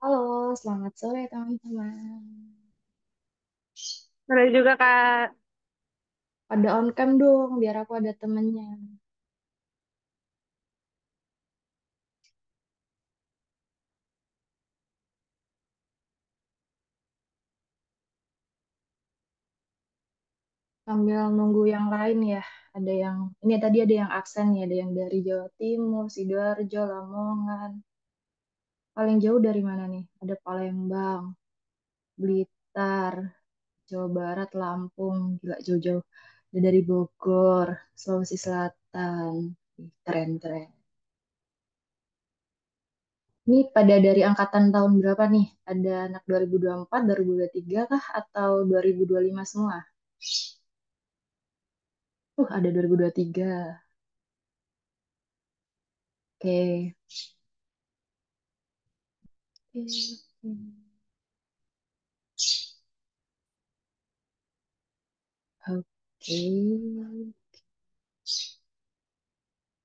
Halo, selamat sore teman-teman. Boleh juga Kak. Ada on cam dong, biar aku ada temennya. Sambil nunggu yang lain ya. Ini tadi ada yang absen ya, ada yang dari Jawa Timur, Sidoarjo, Lamongan. Paling jauh dari mana nih? Ada Palembang, Blitar, Jawa Barat, Lampung. Gila jauh-jauh. Ada dari Bogor, Sulawesi Selatan. Ih, keren-keren. Ini pada dari angkatan tahun berapa nih? Ada anak 2024, 2023 kah? Atau 2025 semua? Ada 2023. Oke. Oke. Oke.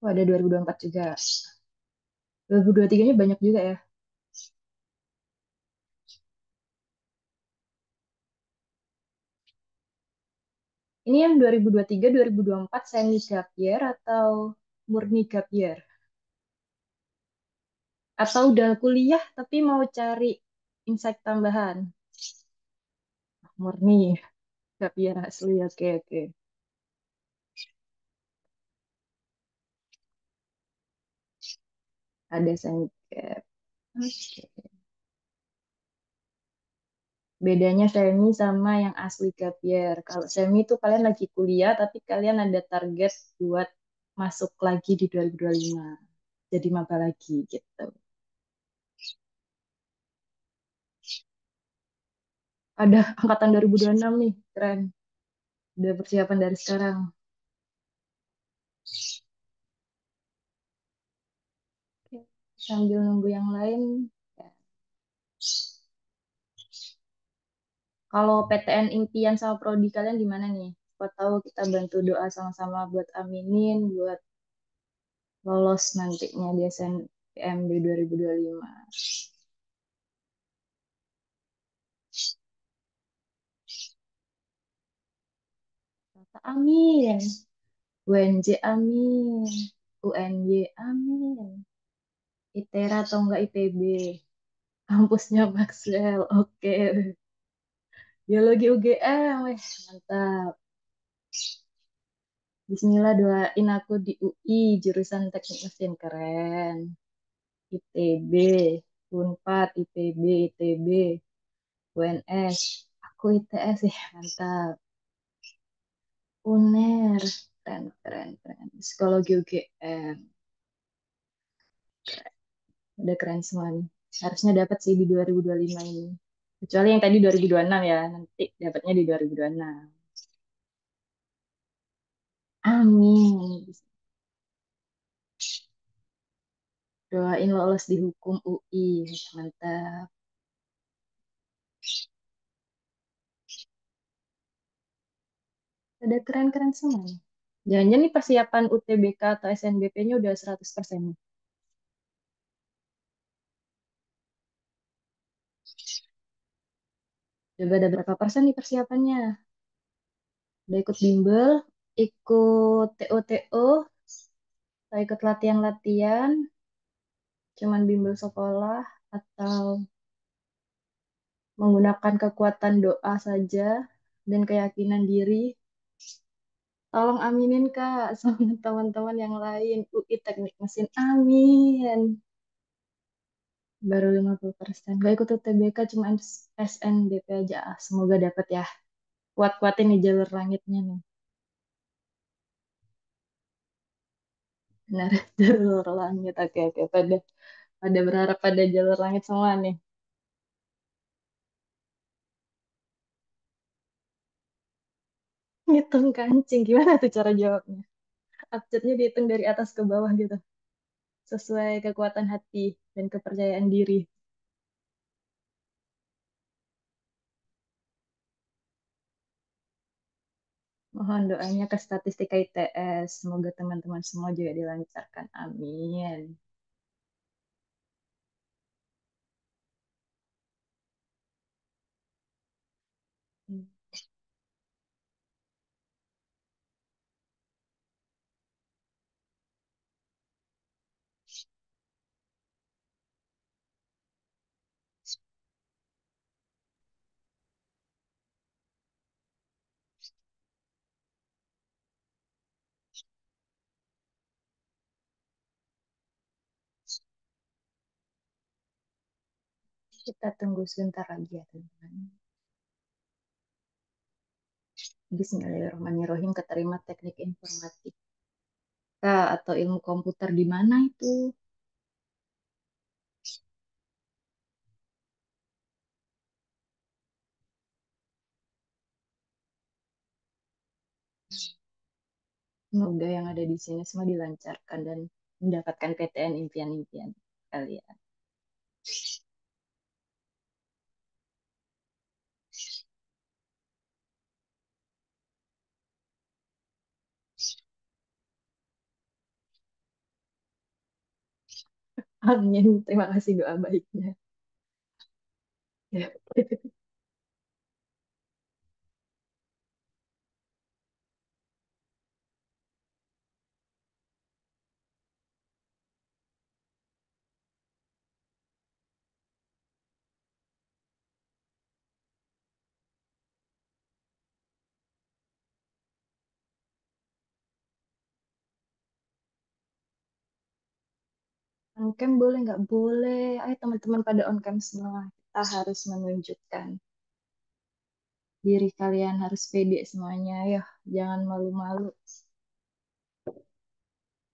Ada 2024 juga. 2023-nya banyak juga ya. Ini yang 2023, 2024 semi gap year atau murni gap year? Atau udah kuliah tapi mau cari insight tambahan? Murni gap year asli. Oke, oke. Ada semi gap. Oke. Bedanya semi sama yang asli gap year. Kalau semi itu kalian lagi kuliah, tapi kalian ada target buat masuk lagi di 2025. Jadi maba lagi gitu. Ada angkatan 2026 nih, keren. Udah persiapan dari sekarang. Oke. Sambil nunggu yang lain, ya. Kalau PTN impian sama prodi kalian gimana nih? Siapa tahu kita bantu doa sama-sama buat aminin, buat lolos nantinya di SNMP 2025. Kata amin. UNJ amin. UNY amin. ITERA atau enggak ITB. Kampusnya Maxwell. Oke. Biologi UGM. Weh, mantap. Bismillah doain aku di UI jurusan teknik mesin keren. ITB, Unpad, IPB, ITB, UNS. Aku ITS sih, mantap. UNER. Keren, keren, keren. Psikologi UGM. Udah keren semua nih. Harusnya dapat sih di 2025 ini. Kecuali yang tadi 2026 ya. Nanti dapatnya di 2026. Amin. Doain lolos di hukum UI. Mantap. Ada keren-keren semua nih. Jangan-jangan nih persiapan UTBK atau SNBP-nya udah 100%. Nih. Coba ada berapa persen nih persiapannya? Udah ikut bimbel, ikut TO-TO, atau ikut latihan-latihan, cuman bimbel sekolah, atau menggunakan kekuatan doa saja dan keyakinan diri. Tolong aminin Kak sama teman-teman yang lain. UI Teknik Mesin, amin. Baru 50%. Gak ikut UTBK, cuma SNBP aja. Ah, semoga dapat ya. Kuat-kuatin nih jalur langitnya nih. Benar, jalur langit. Oke, oke. Pada berharap pada jalur langit semua nih. Ngitung kancing. Gimana tuh cara jawabnya? Abjadnya dihitung dari atas ke bawah gitu. Sesuai kekuatan hati dan kepercayaan diri. Mohon doanya ke statistika ITS. Semoga teman-teman semua juga dilancarkan. Amin. Kita tunggu sebentar lagi ya, teman-teman. Bismillahirrahmanirrahim, keterima teknik informatika atau ilmu komputer di mana itu? Semoga yang ada di sini semua dilancarkan dan mendapatkan PTN impian-impian kalian. Amin. Terima kasih doa baiknya. On cam boleh nggak boleh? Ayo teman-teman pada on cam semua. Kita harus menunjukkan diri kalian harus pede semuanya. Ya, jangan malu-malu.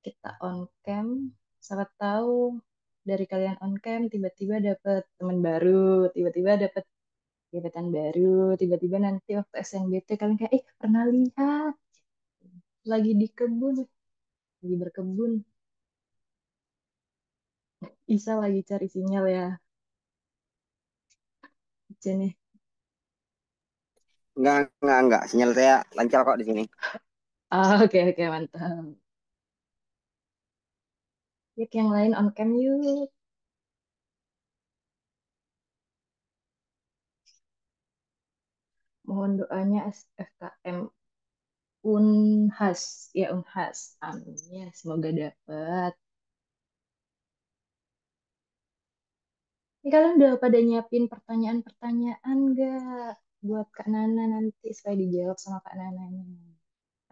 Kita on cam. Siapa tahu dari kalian on cam tiba-tiba dapet teman baru, tiba-tiba dapet gebetan baru, tiba-tiba nanti waktu SNBT kalian kayak, pernah lihat lagi di kebun, lagi berkebun. Isa lagi cari sinyal ya. Ica nih. Enggak. Sinyal saya lancar kok di sini. Ah, oke, oke, mantap. Yuk yang lain on cam yuk. Mohon doanya FKM Unhas. Ya, Unhas. Amin ya, semoga dapat. Ini kalian udah pada nyiapin pertanyaan-pertanyaan nggak buat Kak Nana nanti supaya dijawab sama Kak Nananya?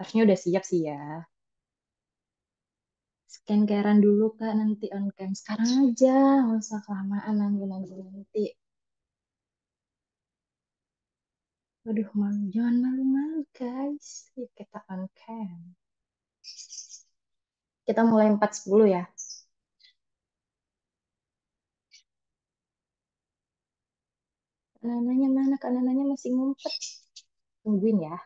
Harusnya udah siap sih ya. Scan dulu Kak nanti on cam. Sekarang aja, nggak usah kelamaan nanti. Waduh, malu. Jangan malu-malu guys. Yuk kita on cam. Kita mulai 4.10 ya. Kak Nananya mana? Kak Nananya masih ngumpet. Tungguin ya.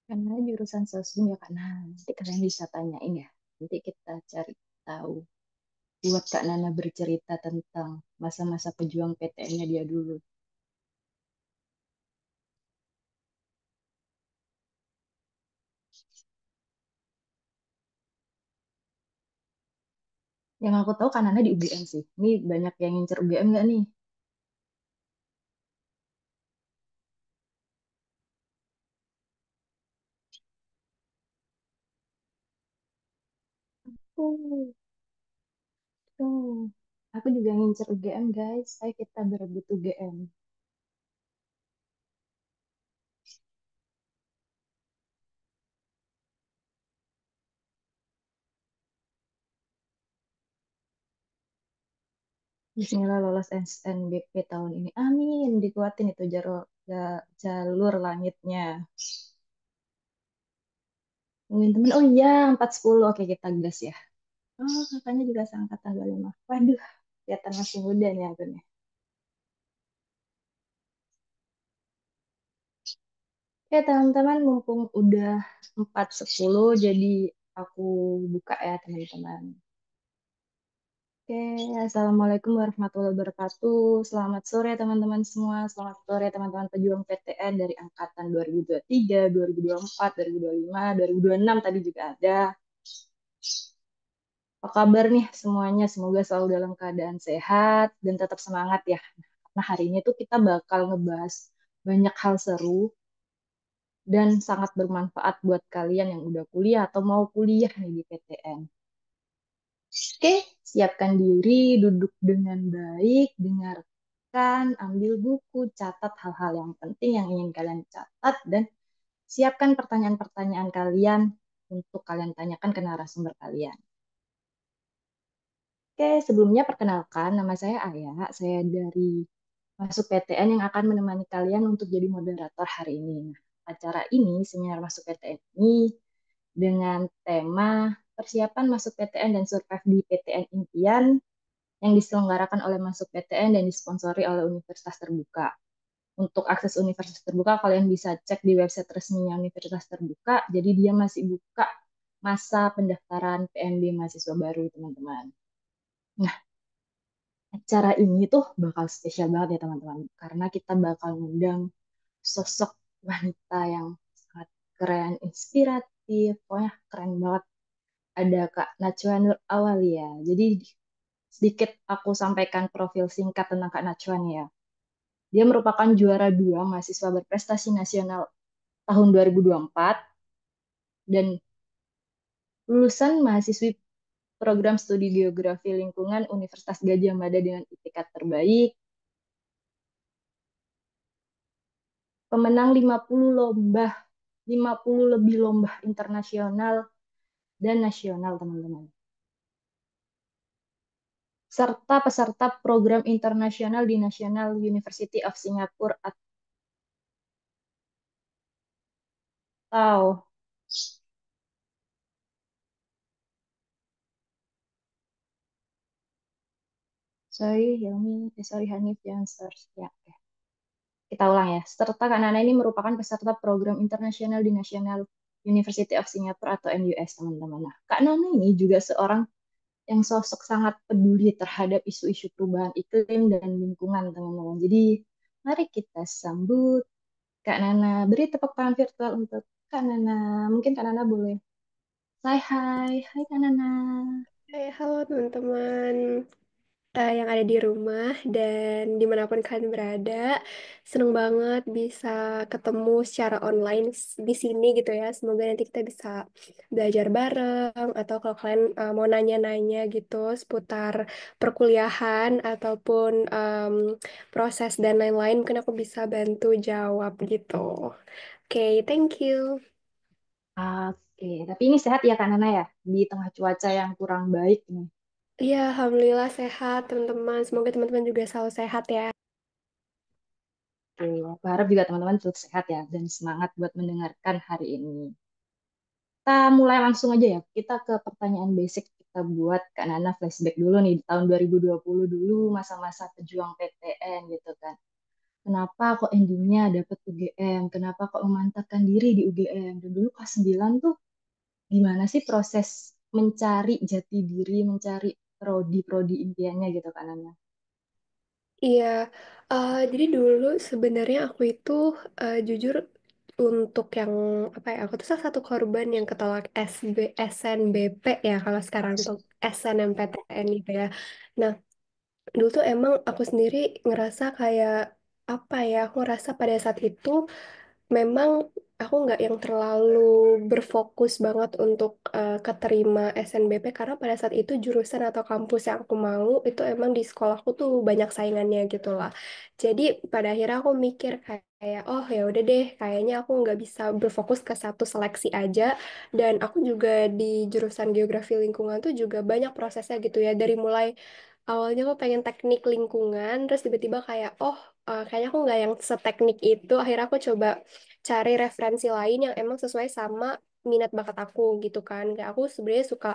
Karena jurusan sosum ya Kak. Nah, nanti kalian bisa tanyain ya. Nanti kita cari tahu. Buat Kak Nana bercerita tentang masa-masa pejuang PTN-nya dia dulu. Yang aku tahu Kak Nana di UGM sih. Ini banyak yang ngincer UGM nggak nih? Tuh, tuh. Aku juga ngincer UGM guys. Ayo kita berebut UGM. Bismillah lolos SNBP tahun ini. Amin. Dikuatin itu jalur langitnya. Mungkin temen, oh iya 4.10. Oke kita gas ya. Oh kakaknya juga seangkatan 25. Waduh, kelihatan masih muda nih aku nih. Oke teman-teman, mumpung udah 4.10, jadi aku buka ya teman-teman. Oke, Assalamualaikum warahmatullahi wabarakatuh. Selamat sore teman-teman semua. Selamat sore teman-teman pejuang PTN dari angkatan 2023, 2024, 2025, 2026 tadi juga ada. Apa kabar nih semuanya? Semoga selalu dalam keadaan sehat dan tetap semangat ya. Nah, hari ini tuh kita bakal ngebahas banyak hal seru dan sangat bermanfaat buat kalian yang udah kuliah atau mau kuliah nih di PTN. Oke, siapkan diri, duduk dengan baik, dengar mendengarkan, ambil buku, catat hal-hal yang penting yang ingin kalian catat, dan siapkan pertanyaan-pertanyaan kalian untuk kalian tanyakan ke narasumber kalian. Oke, sebelumnya perkenalkan, nama saya Aya. Saya dari Masuk PTN yang akan menemani kalian untuk jadi moderator hari ini. Nah, acara ini, seminar Masuk PTN ini, dengan tema persiapan masuk PTN dan survive di PTN impian yang diselenggarakan oleh Masuk PTN dan disponsori oleh Universitas Terbuka. Untuk akses Universitas Terbuka, kalian bisa cek di website resminya Universitas Terbuka. Jadi dia masih buka masa pendaftaran PMB mahasiswa baru, teman-teman. Nah, acara ini tuh bakal spesial banget ya, teman-teman. Karena kita bakal ngundang sosok wanita yang sangat keren, inspiratif, pokoknya keren banget. Ada Kak Najwa Nur Awalia. Jadi sedikit aku sampaikan profil singkat tentang Kak Najwa nih ya. Dia merupakan juara dua mahasiswa berprestasi nasional tahun 2024 dan lulusan mahasiswi program studi geografi lingkungan Universitas Gadjah Mada dengan IPK terbaik, pemenang 50 lomba, 50 lebih lomba internasional dan nasional, teman-teman. Serta peserta program internasional di National University of Singapore atau sorry Hanif jangan search ya. Oke. Kita ulang ya. Serta Kak Nana ini merupakan peserta program internasional di National University of Singapore atau NUS, teman-teman. Nah, Kak Nana ini juga seorang yang sosok sangat peduli terhadap isu-isu perubahan iklim dan lingkungan, teman-teman. Jadi, mari kita sambut Kak Nana. Beri tepuk tangan virtual untuk Kak Nana. Mungkin Kak Nana boleh say hi. Hai Kak Nana. Halo teman-teman yang ada di rumah dan dimanapun kalian berada. Seneng banget bisa ketemu secara online di sini gitu ya. Semoga nanti kita bisa belajar bareng atau kalau kalian mau nanya-nanya gitu seputar perkuliahan ataupun proses dan lain-lain, mungkin aku bisa bantu jawab gitu. Oke, thank you. Oke, tapi ini sehat ya Kak Nana ya? Di tengah cuaca yang kurang baik nih. Iya, alhamdulillah sehat teman-teman. Semoga teman-teman juga selalu sehat ya. Oke, aku harap juga teman-teman tetap sehat ya dan semangat buat mendengarkan hari ini. Kita mulai langsung aja ya. Kita ke pertanyaan basic kita buat Kak Nana flashback dulu nih di tahun 2020 dulu masa-masa pejuang PTN gitu kan. Kenapa kok endingnya dapet UGM? Kenapa kok memantapkan diri di UGM? Dan dulu kelas 9 tuh gimana sih proses mencari jati diri, mencari prodi-prodi impiannya gitu kan Nana? Iya, jadi dulu sebenarnya aku itu jujur untuk yang apa ya, aku tuh salah satu korban yang ketolak SNBP ya kalau sekarang untuk SNMPTN gitu ya. Nah, dulu tuh emang aku sendiri ngerasa kayak apa ya, aku ngerasa pada saat itu memang aku nggak yang terlalu berfokus banget untuk keterima SNBP karena pada saat itu jurusan atau kampus yang aku mau itu emang di sekolahku tuh banyak saingannya gitu lah. Jadi pada akhirnya aku mikir kayak oh ya udah deh kayaknya aku nggak bisa berfokus ke satu seleksi aja dan aku juga di jurusan geografi lingkungan tuh juga banyak prosesnya gitu ya dari mulai awalnya aku pengen teknik lingkungan terus tiba-tiba kayak oh kayaknya aku nggak yang seteknik itu akhirnya aku coba cari referensi lain yang emang sesuai sama minat bakat aku gitu kan. Kayak aku sebenarnya suka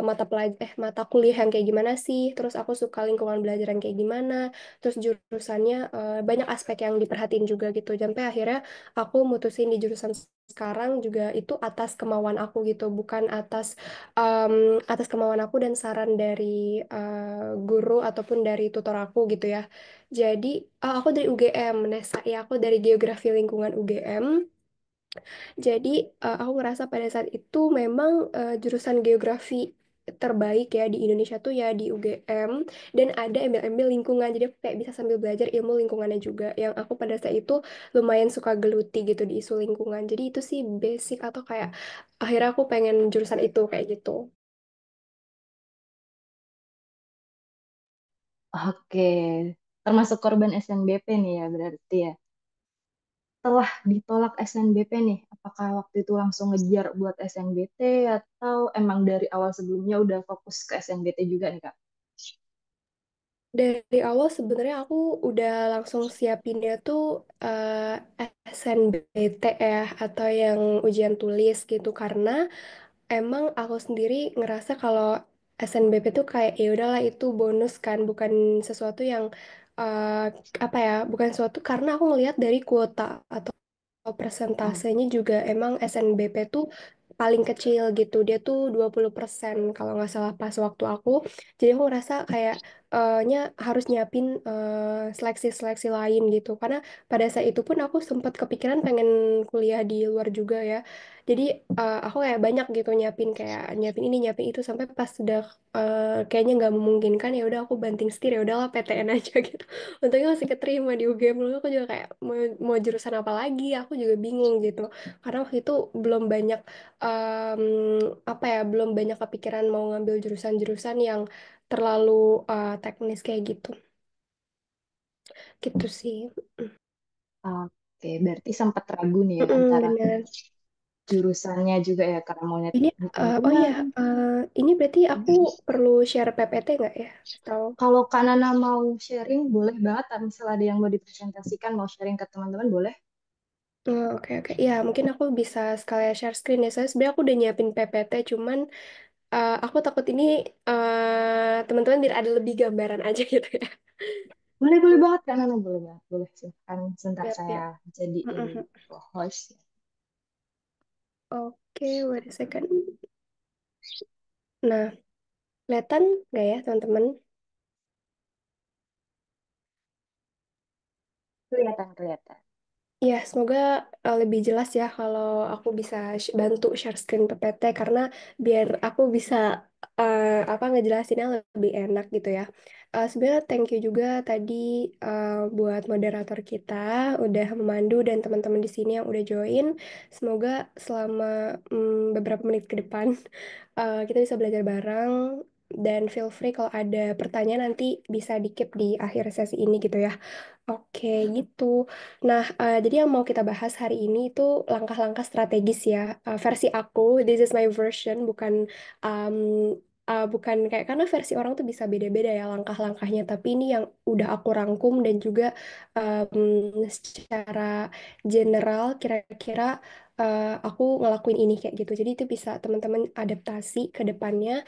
mata kuliah yang kayak gimana sih, terus aku suka lingkungan belajar yang kayak gimana, terus jurusannya banyak aspek yang diperhatiin juga gitu. Sampai akhirnya aku mutusin di jurusan sekarang juga itu atas kemauan aku gitu, bukan em, atas kemauan aku dan saran dari guru ataupun dari tutor aku gitu ya. Jadi, aku dari UGM, Nesa. Ya, aku dari Geografi Lingkungan UGM. Jadi, aku ngerasa pada saat itu memang jurusan geografi terbaik ya di Indonesia tuh ya di UGM dan ada embel-embel lingkungan jadi aku kayak bisa sambil belajar ilmu lingkungannya juga yang aku pada saat itu lumayan suka geluti gitu di isu lingkungan jadi itu sih basic atau kayak akhirnya aku pengen jurusan itu kayak gitu. Oke, termasuk korban SNBP nih ya berarti ya. Setelah ditolak SNBP nih, apakah waktu itu langsung ngejar buat SNBT atau emang dari awal sebelumnya udah fokus ke SNBT juga nih Kak? Dari awal sebenarnya aku udah langsung siapinnya tuh SNBT ya, atau yang ujian tulis gitu, karena emang aku sendiri ngerasa kalau SNBP tuh kayak ya udahlah itu bonus kan, bukan sesuatu yang eh, apa ya, bukan sesuatu, karena aku ngelihat dari kuota atau Oh, persentasenya juga emang SNBP tuh paling kecil gitu. Dia tuh 20% kalau nggak salah pas waktu aku. Jadi aku ngerasa kayak harus nyiapin seleksi-seleksi lain gitu. Karena pada saat itu pun aku sempat kepikiran pengen kuliah di luar juga ya. Jadi aku kayak banyak gitu nyiapin, kayak nyiapin ini nyiapin itu, sampai pas sudah kayaknya nggak memungkinkan, ya udah aku banting setir, ya udahlah PTN aja gitu. Untungnya masih keterima di UGM dulu. Aku juga kayak mau jurusan apa lagi, aku juga bingung gitu, karena waktu itu belum banyak em, apa ya, belum banyak kepikiran mau ngambil jurusan-jurusan yang terlalu teknis kayak gitu gitu sih. oke, berarti sempat ragu nih ya Mm-mm, antara bener. jurusannya juga ya karena maunya Ini teknik oh iya, lingkungan. ini berarti aku perlu share PPT nggak ya, atau Kalau Kak Nana mau sharing, boleh banget. Tapi misalnya ada yang mau dipresentasikan, mau sharing ke teman-teman, boleh. oh, oke oke, ya mungkin aku bisa sekalian share screen ya. Saya sebenarnya aku udah nyiapin PPT, cuman aku takut ini teman-teman biar ada lebih gambaran aja gitu ya. Boleh, boleh banget Kak Nana, boleh banget. Boleh, silahkan. Sebentar Siap, saya siap. jadiin Mm-mm. host. Oke, wait a second. Nah, kelihatan nggak ya, teman-teman? Kelihatan, kelihatan. Ya, semoga lebih jelas ya kalau aku bisa bantu share screen PPT, karena biar aku bisa apa ngejelasinnya lebih enak gitu ya. Sebenarnya thank you juga tadi buat moderator kita udah memandu, dan teman-teman di sini yang udah join. Semoga selama beberapa menit ke depan kita bisa belajar bareng, dan feel free kalau ada pertanyaan nanti bisa di-keep di akhir sesi ini gitu ya. Oke, gitu. Nah, jadi yang mau kita bahas hari ini itu langkah-langkah strategis ya. Versi aku, this is my version, bukan um, bukan kayak, karena versi orang tuh bisa beda-beda ya langkah-langkahnya. Tapi ini yang udah aku rangkum, dan juga secara general kira-kira aku ngelakuin ini kayak gitu. Jadi itu bisa teman-teman adaptasi ke depannya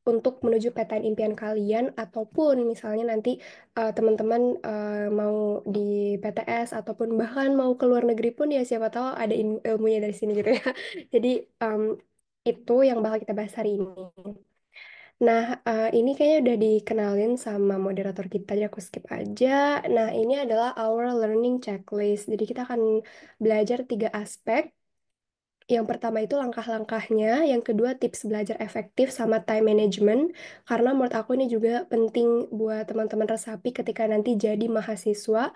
untuk menuju PTN impian kalian, ataupun misalnya nanti teman-teman mau di PTS, ataupun bahkan mau ke luar negeri pun ya siapa tahu ada ilmunya dari sini gitu ya. Jadi em, itu yang bakal kita bahas hari ini. Nah, ini kayaknya udah dikenalin sama moderator kita, jadi aku skip aja. Nah, ini adalah our learning checklist. Jadi kita akan belajar 3 aspek. Yang pertama itu langkah-langkahnya, yang kedua tips belajar efektif sama time management, karena menurut aku ini juga penting buat teman-teman Resapi ketika nanti jadi mahasiswa.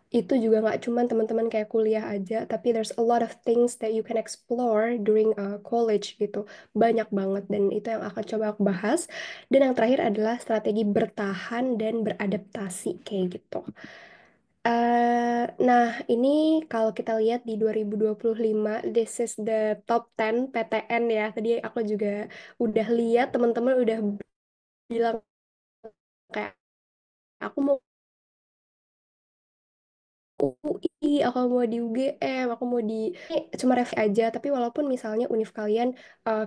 Itu juga nggak cuman teman-teman kayak kuliah aja, tapi there's a lot of things that you can explore during college gitu. Banyak banget, dan itu yang akan coba aku bahas. Dan yang terakhir adalah strategi bertahan dan beradaptasi kayak gitu. Nah, ini kalau kita lihat di 2025, this is the top 10 PTN ya. Tadi aku juga udah lihat teman-teman udah bilang kayak aku mau UI, aku mau di UGM, aku mau di... Ini cuma review aja, tapi walaupun misalnya univ kalian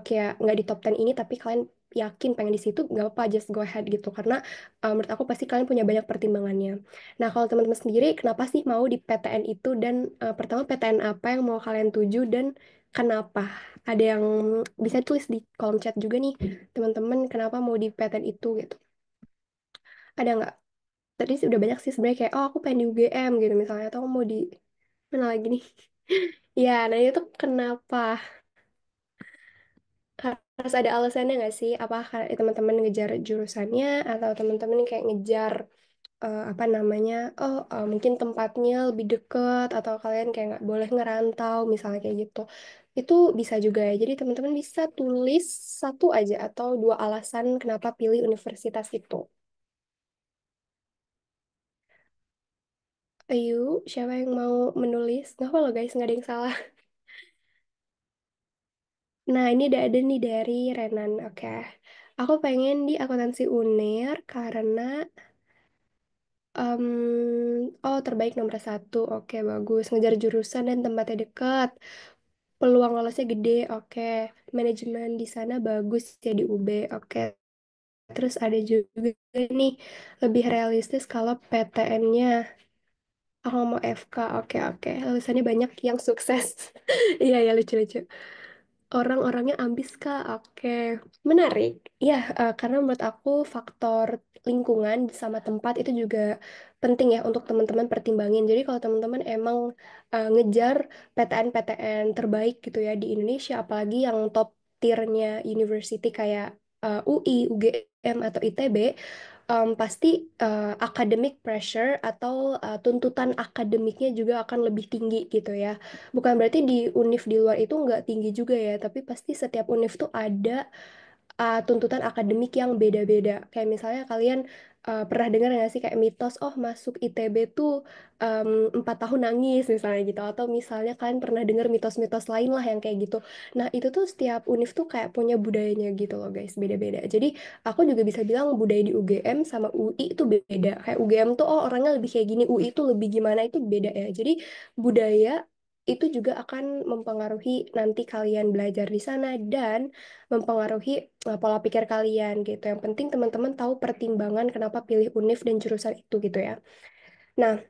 kayak nggak di top 10 ini, tapi kalian yakin pengen di situ, nggak apa-apa, just go ahead gitu. Karena menurut aku pasti kalian punya banyak pertimbangannya. Nah, kalau teman-teman sendiri, kenapa sih mau di PTN itu? Dan pertama, PTN apa yang mau kalian tuju, dan kenapa? Ada yang bisa tulis di kolom chat juga nih, teman-teman, kenapa mau di PTN itu gitu. Ada nggak? Tadi sih udah banyak sih sebenarnya, kayak oh aku pengen di UGM gitu misalnya, atau aku mau di mana lagi nih. Ya, nah itu kenapa harus ada alasannya nggak sih? Apa teman-teman ngejar jurusannya, atau teman-teman kayak ngejar apa namanya, oh mungkin tempatnya lebih deket, atau kalian kayak nggak boleh ngerantau misalnya kayak gitu. Itu bisa juga ya. Jadi teman-teman bisa tulis satu aja atau dua alasan kenapa pilih universitas itu. Ayo, siapa yang mau menulis? Nggak apa loh guys, nggak ada yang salah. Nah, ini ada nih dari Renan. Oke. Aku pengen di akuntansi UNER karena oh terbaik nomor satu. Oke, bagus. Ngejar jurusan dan tempatnya dekat. Peluang lolosnya gede. Oke. Manajemen di sana bagus ya di UB. Oke. Terus ada juga nih lebih realistis kalau PTN-nya. Aku mau FK. Oke, oke. Lulusannya banyak yang sukses. Iya, ya lucu-lucu. Orang-orangnya ambis Kak, oke. Menarik. Ya, karena menurut aku faktor lingkungan sama tempat itu juga penting ya untuk teman-teman pertimbangin. Jadi kalau teman-teman emang ngejar PTN-PTN terbaik gitu ya di Indonesia, apalagi yang top tiernya university kayak UI, UGM, atau ITB, pasti academic pressure atau tuntutan akademiknya juga akan lebih tinggi gitu ya. Bukan berarti di univ di luar itu nggak tinggi juga ya, tapi pasti setiap univ tuh ada tuntutan akademik yang beda-beda. Kayak misalnya kalian pernah dengar nggak sih kayak mitos, oh masuk ITB tuh 4 tahun nangis misalnya gitu. Atau misalnya kalian pernah dengar mitos-mitos lain lah yang kayak gitu. Nah itu tuh setiap univ tuh kayak punya budayanya gitu loh guys, beda-beda. Jadi aku juga bisa bilang budaya di UGM sama UI itu beda. Kayak UGM tuh oh orangnya lebih kayak gini, UI itu lebih gimana itu beda ya. Jadi budaya itu juga akan mempengaruhi nanti kalian belajar di sana dan mempengaruhi pola pikir kalian gitu. Yang penting teman-teman tahu pertimbangan kenapa pilih univ dan jurusan itu gitu ya. Nah,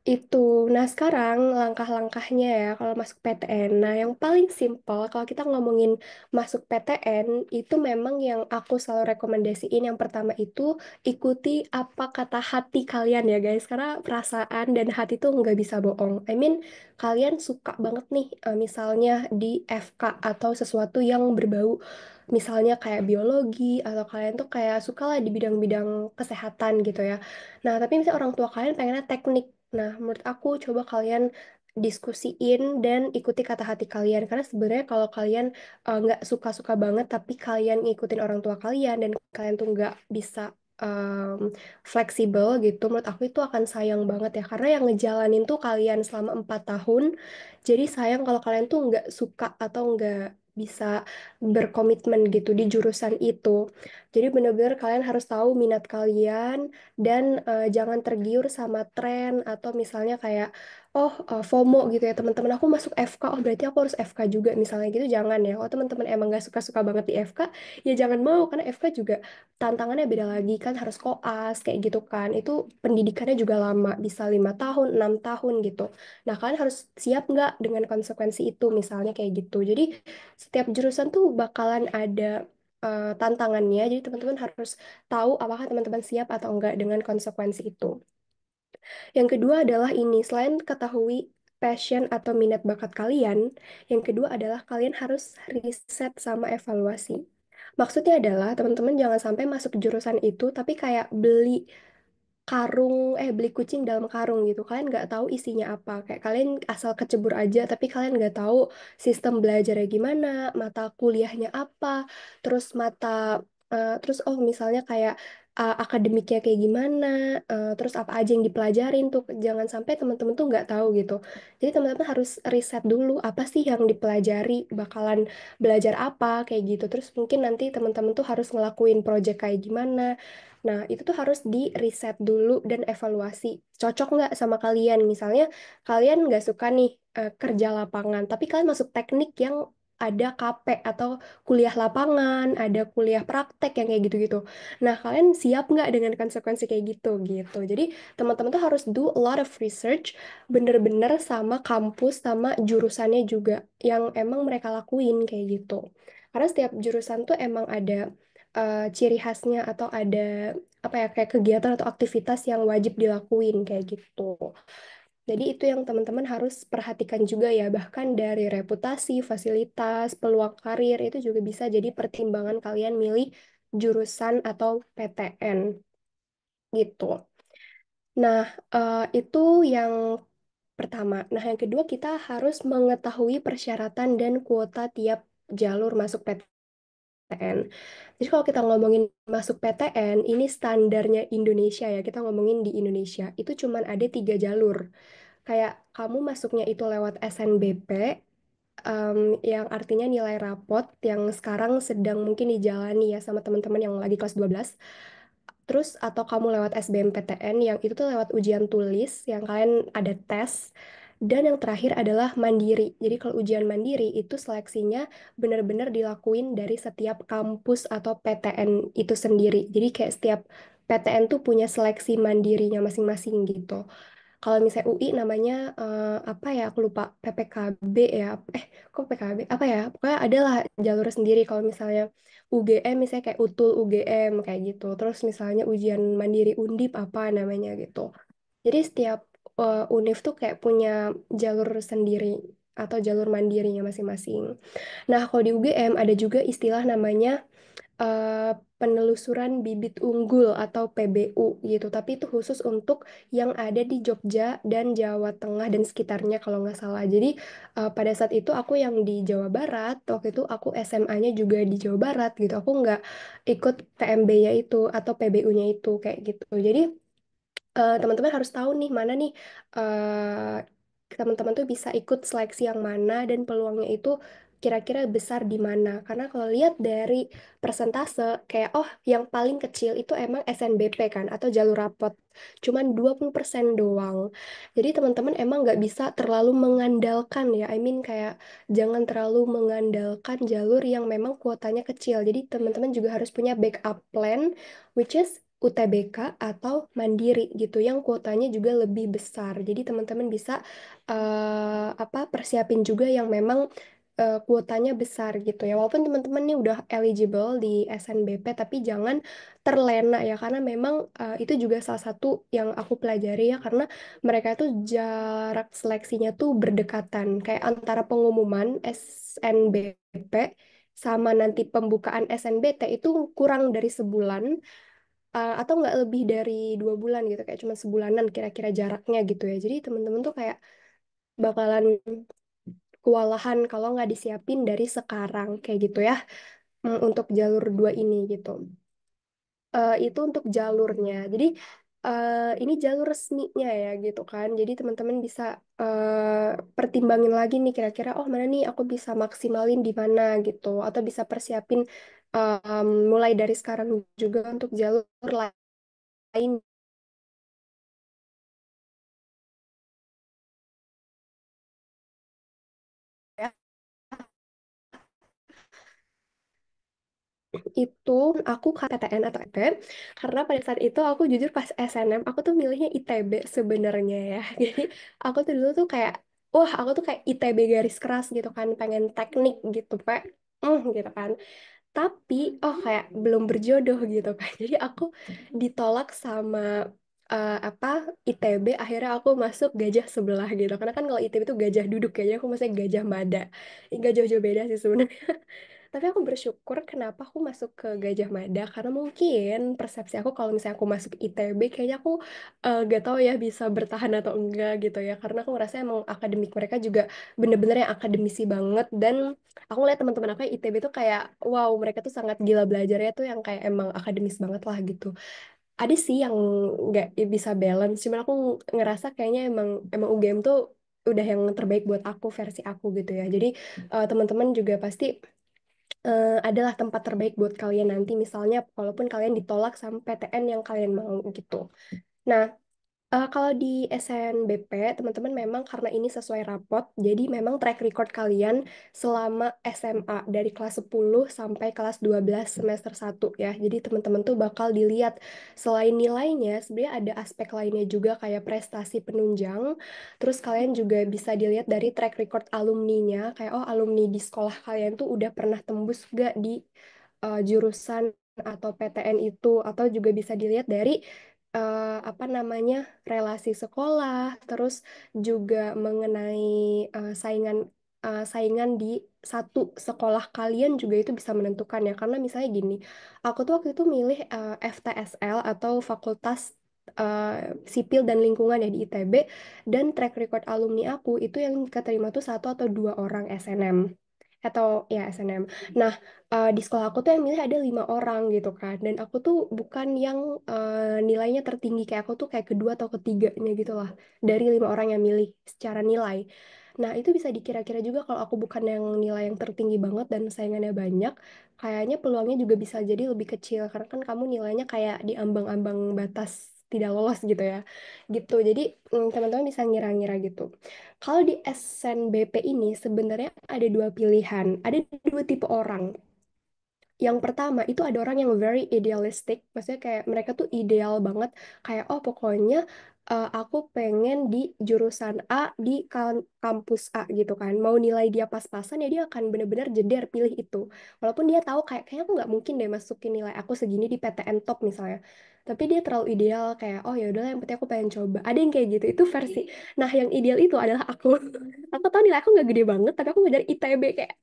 itu. Nah, sekarang langkah-langkahnya ya kalau masuk PTN. Nah, yang paling simpel kalau kita ngomongin masuk PTN itu memang yang aku selalu rekomendasiin yang pertama itu ikuti apa kata hati kalian ya guys. Karena perasaan dan hati tuh nggak bisa bohong. I mean, kalian suka banget nih misalnya di FK atau sesuatu yang berbau misalnya kayak biologi atau kalian tuh kayak suka lah di bidang-bidang kesehatan gitu ya. Nah, tapi misalnya orang tua kalian pengennya teknik. Nah, menurut aku coba kalian diskusiin dan ikuti kata hati kalian. Karena sebenarnya kalau kalian nggak suka-suka banget, tapi kalian ngikutin orang tua kalian dan kalian tuh nggak bisa fleksibel gitu, menurut aku itu akan sayang banget ya. Karena yang ngejalanin tuh kalian selama 4 tahun. Jadi sayang kalau kalian tuh nggak suka atau nggak bisa berkomitmen gitu di jurusan itu. Jadi benar-benar kalian harus tahu minat kalian dan jangan tergiur sama tren atau misalnya kayak oh FOMO gitu ya teman-teman aku masuk FK oh berarti aku harus FK juga misalnya gitu jangan ya kalau teman-teman emang gak suka-suka banget di FK ya jangan mau karena FK juga tantangannya beda lagi kan harus koas kayak gitu kan itu pendidikannya juga lama bisa 5 tahun 6 tahun gitu nah kalian harus siap nggak dengan konsekuensi itu misalnya kayak gitu jadi setiap jurusan tuh bakalan ada tantangannya jadi teman-teman harus tahu apakah teman-teman siap atau enggak dengan konsekuensi itu. Yang kedua adalah ini, selain ketahui passion atau minat bakat kalian, yang kedua adalah kalian harus riset sama evaluasi. Maksudnya adalah teman-teman jangan sampai masuk jurusan itu tapi kayak beli kucing dalam karung gitu. Kalian nggak tahu isinya apa. Kayak kalian asal kecebur aja, tapi kalian nggak tahu sistem belajarnya gimana, mata kuliahnya apa, terus terus oh misalnya kayak akademiknya kayak gimana, terus apa aja yang dipelajarin tuh. Jangan sampai teman-teman tuh nggak tahu gitu. Jadi teman-teman harus riset dulu apa sih yang dipelajari, bakalan belajar apa kayak gitu. Terus mungkin nanti teman-teman tuh harus ngelakuin project kayak gimana. Nah, itu tuh harus di riset dulu dan evaluasi. Cocok nggak sama kalian? Misalnya, kalian nggak suka nih kerja lapangan, tapi kalian masuk teknik yang ada KP atau kuliah lapangan, ada kuliah praktek yang kayak gitu-gitu. Nah, kalian siap nggak dengan konsekuensi kayak gitu? Jadi, teman-teman tuh harus do a lot of research, bener-bener sama kampus, sama jurusannya juga, yang emang mereka lakuin kayak gitu. Karena setiap jurusan tuh emang ada ciri khasnya atau ada apa ya kayak kegiatan atau aktivitas yang wajib dilakuin kayak gitu. Jadi itu yang teman-teman harus perhatikan juga ya, bahkan dari reputasi, fasilitas, peluang karir itu juga bisa jadi pertimbangan kalian milih jurusan atau PTN gitu. Nah, itu yang pertama. Nah, yang kedua kita harus mengetahui persyaratan dan kuota tiap jalur masuk PTN. PTN. Jadi kalau kita ngomongin masuk PTN, ini standarnya Indonesia ya, kita ngomongin di Indonesia, itu cuman ada 3 jalur. Kayak kamu masuknya itu lewat SNBP, yang artinya nilai rapot yang sekarang sedang mungkin dijalani ya sama teman-teman yang lagi kelas 12. Terus atau kamu lewat SBMPTN yang itu tuh lewat ujian tulis yang kalian ada tes. Dan yang terakhir adalah mandiri. Jadi kalau ujian mandiri itu seleksinya benar-benar dilakuin dari setiap kampus atau PTN itu sendiri. Jadi kayak setiap PTN tuh punya seleksi mandirinya masing-masing gitu. Kalau misalnya UI namanya apa ya? Aku lupa. PPKB ya. Kok PPKB? Apa ya? Pokoknya adalah jalur sendiri. Kalau misalnya UGM misalnya kayak UTUL UGM kayak gitu. Terus misalnya ujian mandiri Undip apa namanya gitu. Jadi setiap univ tuh kayak punya jalur sendiri atau jalur mandirinya masing-masing. Nah, kalau di UGM ada juga istilah namanya eh, penelusuran bibit unggul atau PBU gitu. Tapi itu khusus untuk yang ada di Jogja dan Jawa Tengah dan sekitarnya kalau nggak salah. Jadi pada saat itu aku yang di Jawa Barat, waktu itu aku SMA-nya juga di Jawa Barat gitu. Aku nggak ikut PMB-nya itu atau PBU-nya itu kayak gitu. Jadi teman-teman harus tahu nih mana nih teman-teman tuh bisa ikut seleksi yang mana dan peluangnya itu kira-kira besar di mana. Karena kalau lihat dari persentase kayak oh yang paling kecil itu emang SNBP kan atau jalur rapot. Cuman 20% doang. Jadi teman-teman emang nggak bisa terlalu mengandalkan ya. I mean kayak jangan terlalu mengandalkan jalur yang memang kuotanya kecil. Jadi teman-teman juga harus punya backup plan which is UTBK atau mandiri gitu yang kuotanya juga lebih besar. Jadi teman-teman bisa apa persiapin juga yang memang kuotanya besar gitu ya. Walaupun teman-teman nih udah eligible di SNBP tapi jangan terlena ya karena memang itu juga salah satu yang aku pelajari ya karena mereka itu jarak seleksinya tuh berdekatan kayak antara pengumuman SNBP sama nanti pembukaan SNBT itu kurang dari sebulan atau nggak lebih dari 2 bulan gitu kayak cuma sebulanan kira-kira jaraknya gitu ya jadi teman-teman tuh kayak bakalan kewalahan kalau nggak disiapin dari sekarang kayak gitu ya untuk jalur 2 ini gitu. Itu untuk jalurnya jadi ini jalur resminya ya gitu kan jadi teman-teman bisa pertimbangin lagi nih kira-kira oh mana nih aku bisa maksimalin di mana gitu atau bisa persiapin mulai dari sekarang juga untuk jalur lain. Ya. Itu aku KTN atau IP karena pada saat itu aku jujur pas SNM aku tuh milihnya ITB sebenarnya ya jadi aku tuh dulu tuh kayak wah aku tuh kayak ITB garis keras gitu kan pengen teknik gitu pak gitu kan tapi oh kayak belum berjodoh gitu kan jadi aku ditolak sama apa ITB akhirnya aku masuk gajah sebelah gitu karena kan kalau ITB itu gajah duduk kayaknya aku masih Gajah Mada nggak jauh-jauh beda sih sebenarnya tapi aku bersyukur kenapa aku masuk ke Gajah Mada karena mungkin persepsi aku kalau misalnya aku masuk ITB kayaknya aku gak tahu ya bisa bertahan atau enggak gitu ya karena aku ngerasa emang akademik mereka juga bener-bener yang akademisi banget dan aku lihat teman-teman aku yang ITB tuh kayak wow mereka tuh sangat gila belajarnya tuh yang kayak emang akademis banget lah gitu ada sih yang nggak bisa balance cuman aku ngerasa kayaknya emang emang UGM tuh udah yang terbaik buat aku versi aku gitu ya jadi teman-teman juga pasti adalah tempat terbaik buat kalian nanti misalnya walaupun kalian ditolak sama PTN yang kalian mau gitu. Nah, kalau di SNBP, teman-teman memang karena ini sesuai rapot, jadi memang track record kalian selama SMA dari kelas 10 sampai kelas 12 semester 1 ya. Jadi teman-teman tuh bakal dilihat selain nilainya, sebenarnya ada aspek lainnya juga kayak prestasi penunjang. Terus kalian juga bisa dilihat dari track record alumninya, kayak oh alumni di sekolah kalian tuh udah pernah tembus gak di jurusan atau PTN itu, atau juga bisa dilihat dari apa namanya relasi sekolah, terus juga mengenai saingan saingan di satu sekolah kalian juga itu bisa menentukan ya. Karena misalnya gini, aku tuh waktu itu milih FTSL atau Fakultas eh, Sipil dan Lingkungan ya di ITB dan track record alumni aku itu yang keterima tuh 1 atau 2 orang SNM. atau ya SNM. Nah, di sekolah aku tuh yang milih ada 5 orang gitu kan, dan aku tuh bukan yang nilainya tertinggi, kayak aku tuh kayak kedua atau ketiganya gitu lah dari 5 orang yang milih secara nilai. Nah, itu bisa dikira-kira juga kalau aku bukan yang nilai yang tertinggi banget dan saingannya banyak, kayaknya peluangnya juga bisa jadi lebih kecil karena kan kamu nilainya kayak di ambang-ambang batas tidak lolos gitu ya. Gitu. Jadi teman-teman bisa ngira-ngira gitu. Kalau di SNBP ini sebenarnya ada dua pilihan, ada dua tipe orang. Yang pertama itu ada orang yang very idealistic, maksudnya kayak mereka tuh ideal banget, kayak oh pokoknya aku pengen di jurusan A di kampus A gitu kan. Mau nilai dia pas-pasan ya dia akan bener-bener jeder pilih itu. Walaupun dia tahu kayaknya aku nggak mungkin deh masukin nilai aku segini di PTN top misalnya. Tapi dia terlalu ideal kayak oh ya udahlah yang penting aku pengen coba. Ada yang kayak gitu, itu versi. Nah, yang ideal itu adalah aku. Aku tahu nilai aku nggak gede banget, tapi aku ngejar ITB kayak.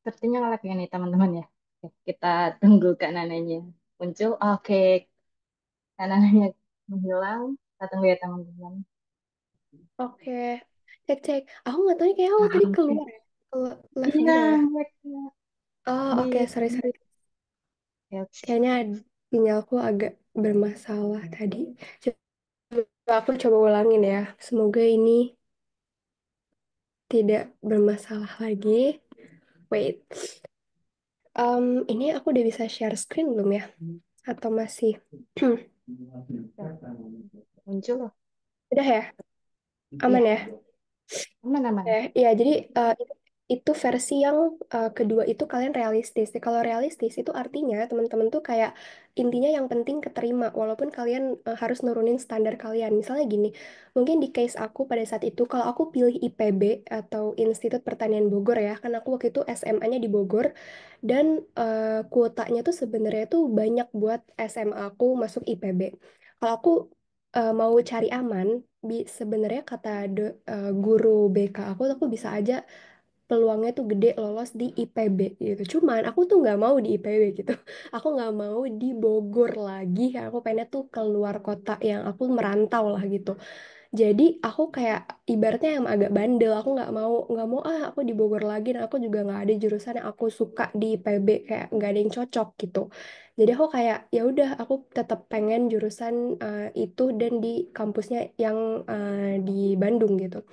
Sepertinya ngelek ya nih teman-teman ya. Oke, kita tunggu Kak Nananya muncul. Oke, Kak Nananya menghilang. Kita tunggu ya teman-teman. Oke, cek cek. Aku nggak tahu nih, kayak aku tadi Oke. keluar ya, ke live Iya, gitu ya. ngelek. Oh, oke, Di sorry sorry. Oke, oke. Kayaknya sinyalku agak bermasalah tadi. Coba aku coba ulangin ya. Semoga ini tidak bermasalah lagi. Wait, ini aku udah bisa share screen belum ya? Atau masih? Ya, muncul loh. Udah ya? Aman Iya, ya? aman, aman. Ya, jadi itu versi yang kedua itu kalian realistis. Kalau realistis itu artinya teman-teman tuh kayak intinya yang penting keterima walaupun kalian harus nurunin standar kalian. Misalnya gini, mungkin di case aku pada saat itu kalau aku pilih IPB atau Institut Pertanian Bogor ya, kan aku waktu itu SMA-nya di Bogor dan kuotanya tuh sebenarnya tuh banyak buat SMA aku masuk IPB. Kalau aku mau cari aman, sebenarnya kata guru BK aku bisa aja peluangnya tuh gede lolos di IPB gitu. Cuman aku tuh nggak mau di IPB gitu. Aku nggak mau di Bogor lagi. Aku pengennya tuh keluar kota yang aku merantau lah gitu. Jadi aku kayak ibaratnya yang agak bandel. Aku nggak mau aku di Bogor lagi. Dan aku juga nggak ada jurusan yang aku suka di IPB, kayak nggak ada yang cocok gitu. Jadi aku kayak ya udah aku tetap pengen jurusan itu dan di kampusnya yang di Bandung gitu.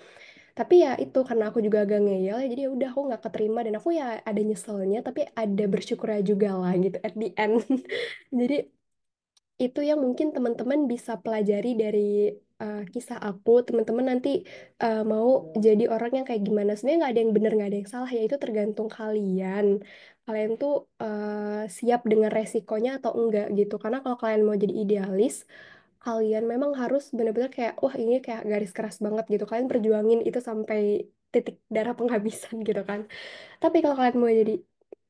Tapi ya itu karena aku juga agak ngeyel ya, jadi ya udah aku nggak keterima dan aku ya ada nyeselnya tapi ada bersyukurnya juga lah gitu at the end. Jadi itu yang mungkin teman-teman bisa pelajari dari kisah aku. Teman-teman nanti mau jadi orang yang kayak gimana. Sebenarnya nggak ada yang benar, nggak ada yang salah ya, itu tergantung kalian. Kalian tuh siap dengan resikonya atau enggak gitu. Karena kalau kalian mau jadi idealis, kalian memang harus benar-benar kayak wah ini kayak garis keras banget gitu. Kalian perjuangin itu sampai titik darah penghabisan gitu kan. Tapi kalau kalian mau jadi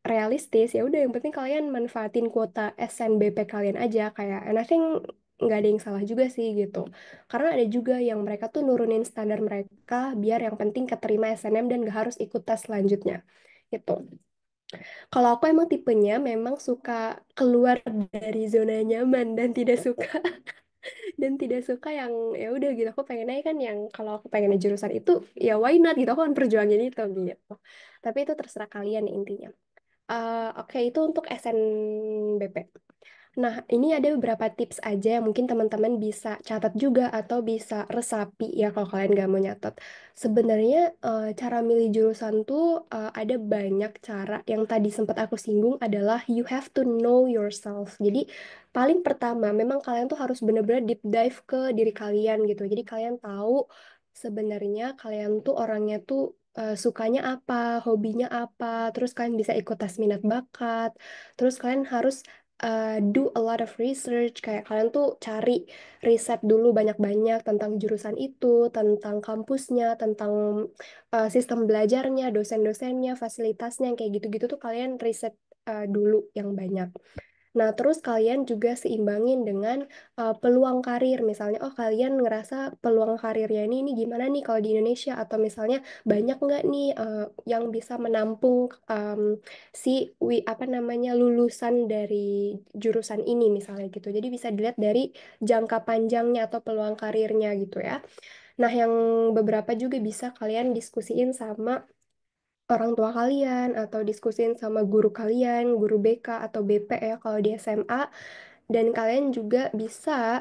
realistis, ya udah yang penting kalian manfaatin kuota SNBP kalian aja kayak, and I think nggak ada yang salah juga sih gitu. Karena ada juga yang mereka tuh nurunin standar mereka biar yang penting keterima SNM dan gak harus ikut tes selanjutnya gitu. Kalau aku emang tipenya memang suka keluar dari zona nyaman dan tidak suka yang ya udah gitu, aku pengen aja kan yang kalau aku pengen jurusan itu ya why not gitu, aku kan perjuangin itu gitu. Tapi itu terserah kalian intinya. Oke, itu untuk SNBP. Nah, ini ada beberapa tips aja yang mungkin teman-teman bisa catat juga atau bisa resapi ya kalau kalian gak mau nyatet. Sebenarnya cara milih jurusan tuh ada banyak cara. Yang tadi sempat aku singgung adalah you have to know yourself. Jadi paling pertama memang kalian tuh harus benar-benar deep dive ke diri kalian gitu. Jadi kalian tahu sebenarnya kalian tuh orangnya tuh sukanya apa, hobinya apa, terus kalian bisa ikut tes minat bakat, terus kalian harus do a lot of research, kayak kalian tuh cari riset dulu banyak-banyak tentang jurusan itu, tentang kampusnya, tentang sistem belajarnya, dosen-dosennya, fasilitasnya, kayak gitu-gitu tuh kalian riset dulu yang banyak. Nah, terus kalian juga seimbangin dengan peluang karir. Misalnya, oh kalian ngerasa peluang karirnya ini gimana nih kalau di Indonesia? Atau misalnya banyak nggak nih yang bisa menampung si apa namanya lulusan dari jurusan ini misalnya gitu. Jadi bisa dilihat dari jangka panjangnya atau peluang karirnya gitu ya. Nah, yang beberapa juga bisa kalian diskusiin sama orang tua kalian atau diskusin sama guru kalian, guru BK atau BP ya kalau di SMA. Dan kalian juga bisa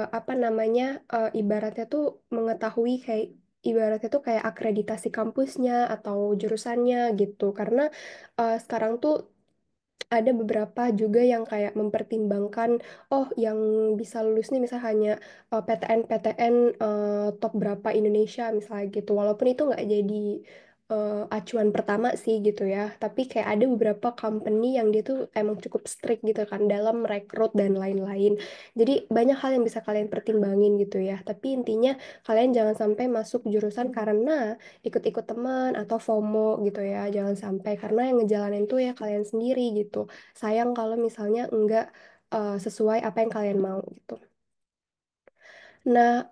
apa namanya ibaratnya tuh mengetahui kayak ibaratnya tuh kayak akreditasi kampusnya atau jurusannya gitu. Karena sekarang tuh ada beberapa juga yang kayak mempertimbangkan, oh yang bisa lulus nih misalnya hanya PTN-PTN top berapa Indonesia misalnya gitu. Walaupun itu nggak jadi acuan pertama sih gitu ya. Tapi kayak ada beberapa company yang dia tuh emang cukup strict gitu kan dalam rekrut dan lain-lain. Jadi banyak hal yang bisa kalian pertimbangin gitu ya. Tapi intinya kalian jangan sampai masuk jurusan karena ikut-ikut teman atau FOMO gitu ya. Jangan sampai karena yang ngejalanin tuh ya kalian sendiri gitu. Sayang kalau misalnya enggak sesuai apa yang kalian mau gitu. Nah,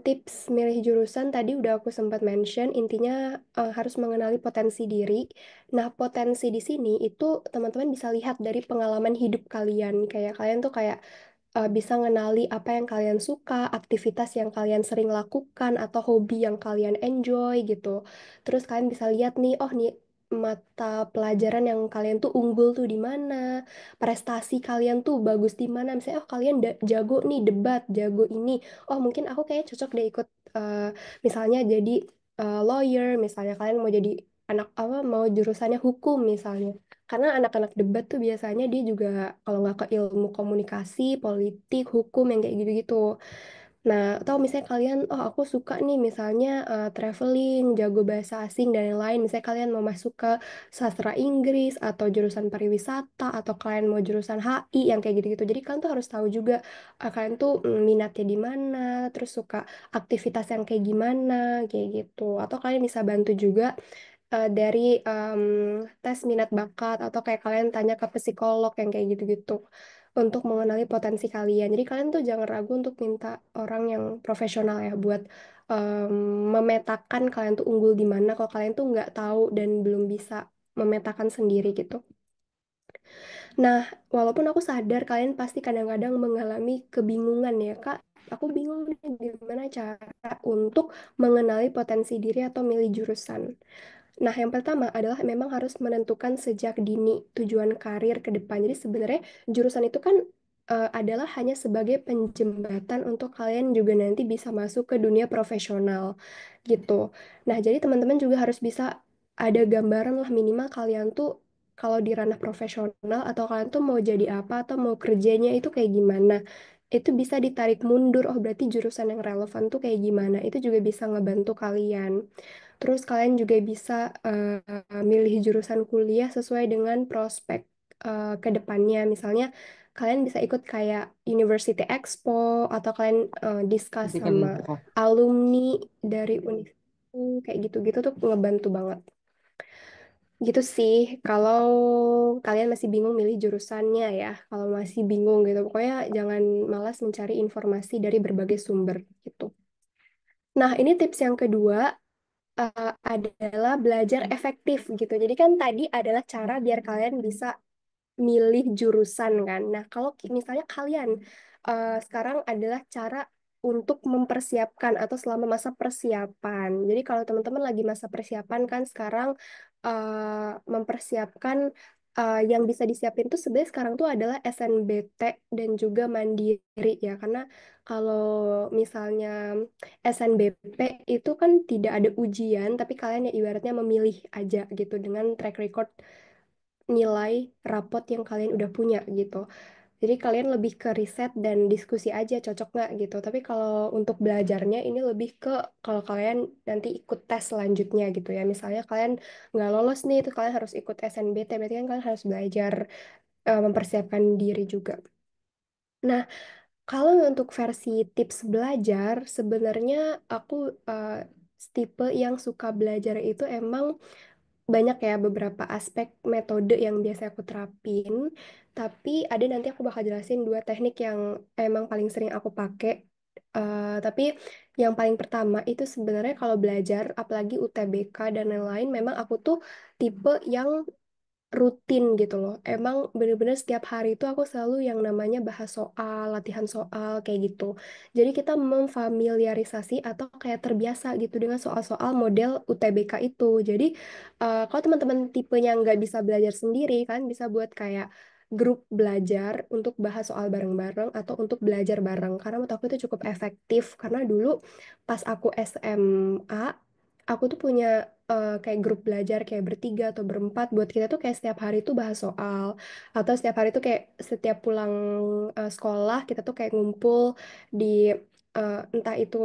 tips milih jurusan tadi udah aku sempat mention, intinya harus mengenali potensi diri. Nah, potensi di sini itu teman-teman bisa lihat dari pengalaman hidup kalian. Kayak kalian tuh kayak bisa ngenali apa yang kalian suka, aktivitas yang kalian sering lakukan, atau hobi yang kalian enjoy gitu. Terus kalian bisa lihat nih, oh nih mata pelajaran yang kalian tuh unggul tuh di mana, prestasi kalian tuh bagus di mana. Misalnya, oh kalian jago nih debat, jago ini. Oh mungkin aku kayak cocok deh ikut misalnya jadi lawyer, misalnya kalian mau jadi anak apa mau jurusannya hukum misalnya. Karena anak-anak debat tuh biasanya dia juga kalau nggak ke ilmu komunikasi, politik, hukum yang kayak gitu-gitu. Nah, atau misalnya kalian, oh aku suka nih misalnya traveling, jago bahasa asing dan yang lain. Misalnya kalian mau masuk ke sastra Inggris atau jurusan pariwisata atau kalian mau jurusan HI yang kayak gitu-gitu. Jadi kalian tuh harus tahu juga kalian tuh minatnya di mana, terus suka aktivitas yang kayak gimana, kayak gitu. Atau kalian bisa bantu juga dari tes minat bakat atau kayak kalian tanya ke psikolog yang kayak gitu-gitu untuk mengenali potensi kalian. Jadi kalian tuh jangan ragu untuk minta orang yang profesional ya buat memetakan kalian tuh unggul di mana kalau kalian tuh nggak tahu dan belum bisa memetakan sendiri gitu. Nah, walaupun aku sadar kalian pasti kadang-kadang mengalami kebingungan ya, Kak. Aku bingung nih gimana cara untuk mengenali potensi diri atau milih jurusan. Nah, yang pertama adalah memang harus menentukan sejak dini tujuan karir ke depan. Jadi sebenarnya jurusan itu kan adalah hanya sebagai penjembatan untuk kalian juga nanti bisa masuk ke dunia profesional gitu. Nah, jadi teman-teman juga harus bisa ada gambaran lah minimal kalian tuh kalau di ranah profesional atau kalian tuh mau jadi apa atau mau kerjanya itu kayak gimana. Itu bisa ditarik mundur, oh berarti jurusan yang relevan tuh kayak gimana. Itu juga bisa ngebantu kalian. Terus kalian juga bisa milih jurusan kuliah sesuai dengan prospek ke depannya. Misalnya kalian bisa ikut kayak University Expo atau kalian discuss sama alumni dari universitas kayak gitu-gitu tuh ngebantu banget. Gitu sih, kalau kalian masih bingung milih jurusannya ya, kalau masih bingung gitu, pokoknya jangan malas mencari informasi dari berbagai sumber gitu. Nah, ini tips yang kedua adalah belajar efektif gitu. Jadi kan tadi adalah cara biar kalian bisa milih jurusan kan. Nah, kalau misalnya kalian sekarang adalah cara untuk mempersiapkan atau selama masa persiapan. Jadi kalau teman-teman lagi masa persiapan kan sekarang mempersiapkan yang bisa disiapin tuh sebenarnya sekarang tuh adalah SNBT dan juga mandiri ya. Karena kalau misalnya SNBP itu kan tidak ada ujian, tapi kalian ya ibaratnya memilih aja gitu dengan track record nilai rapot yang kalian udah punya gitu. Jadi kalian lebih ke riset dan diskusi aja cocok nggak gitu. Tapi kalau untuk belajarnya ini lebih ke kalau kalian nanti ikut tes selanjutnya gitu ya. Misalnya kalian nggak lolos nih, itu kalian harus ikut SNBT, berarti kan kalian harus belajar mempersiapkan diri juga. Nah, kalau untuk versi tips belajar, sebenarnya aku eh, tipe yang suka belajar itu emang banyak ya beberapa aspek metode yang biasa aku terapin. Tapi ada nanti aku bakal jelasin dua teknik yang emang paling sering aku pakai. Tapi yang paling pertama itu sebenarnya kalau belajar, apalagi UTBK dan lain-lain, memang aku tuh tipe yang rutin gitu loh. Emang bener-bener setiap hari itu aku selalu yang namanya bahas soal, latihan soal kayak gitu. Jadi kita memfamiliarisasi atau kayak terbiasa gitu dengan soal-soal model UTBK itu. Jadi kalau teman-teman tipenya nggak bisa belajar sendiri kan bisa buat kayak grup belajar untuk bahas soal bareng-bareng atau untuk belajar bareng. Karena menurut aku itu cukup efektif. Karena dulu pas aku SMA, aku tuh punya kayak grup belajar kayak bertiga atau berempat buat kita tuh kayak setiap hari tuh bahas soal atau setiap hari tuh kayak setiap pulang sekolah kita tuh kayak ngumpul di entah itu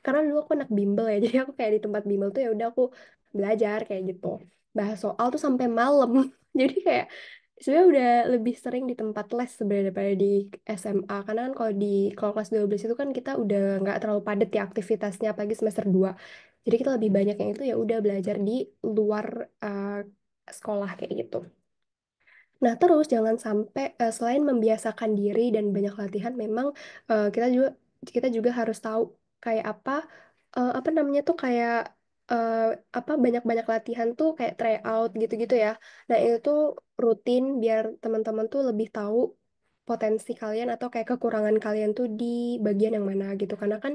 karena dulu aku anak bimbel ya jadi aku kayak di tempat bimbel tuh ya udah aku belajar kayak gitu bahas soal tuh sampai malam jadi kayak sebenarnya udah lebih sering di tempat les sebenarnya daripada di SMA karena kan kalau kelas 12 itu kan kita udah nggak terlalu padat ya aktivitasnya apalagi semester 2 jadi kita lebih banyak yang itu ya udah belajar di luar uh, sekolah kayak gitu. Nah, terus jangan sampai selain membiasakan diri dan banyak latihan, memang kita juga harus tahu kayak apa namanya tuh kayak eh, apa banyak-banyak latihan tuh kayak tryout gitu-gitu ya. Nah, itu tuh rutin biar teman-teman tuh lebih tahu potensi kalian atau kayak kekurangan kalian tuh di bagian yang mana gitu. Karena kan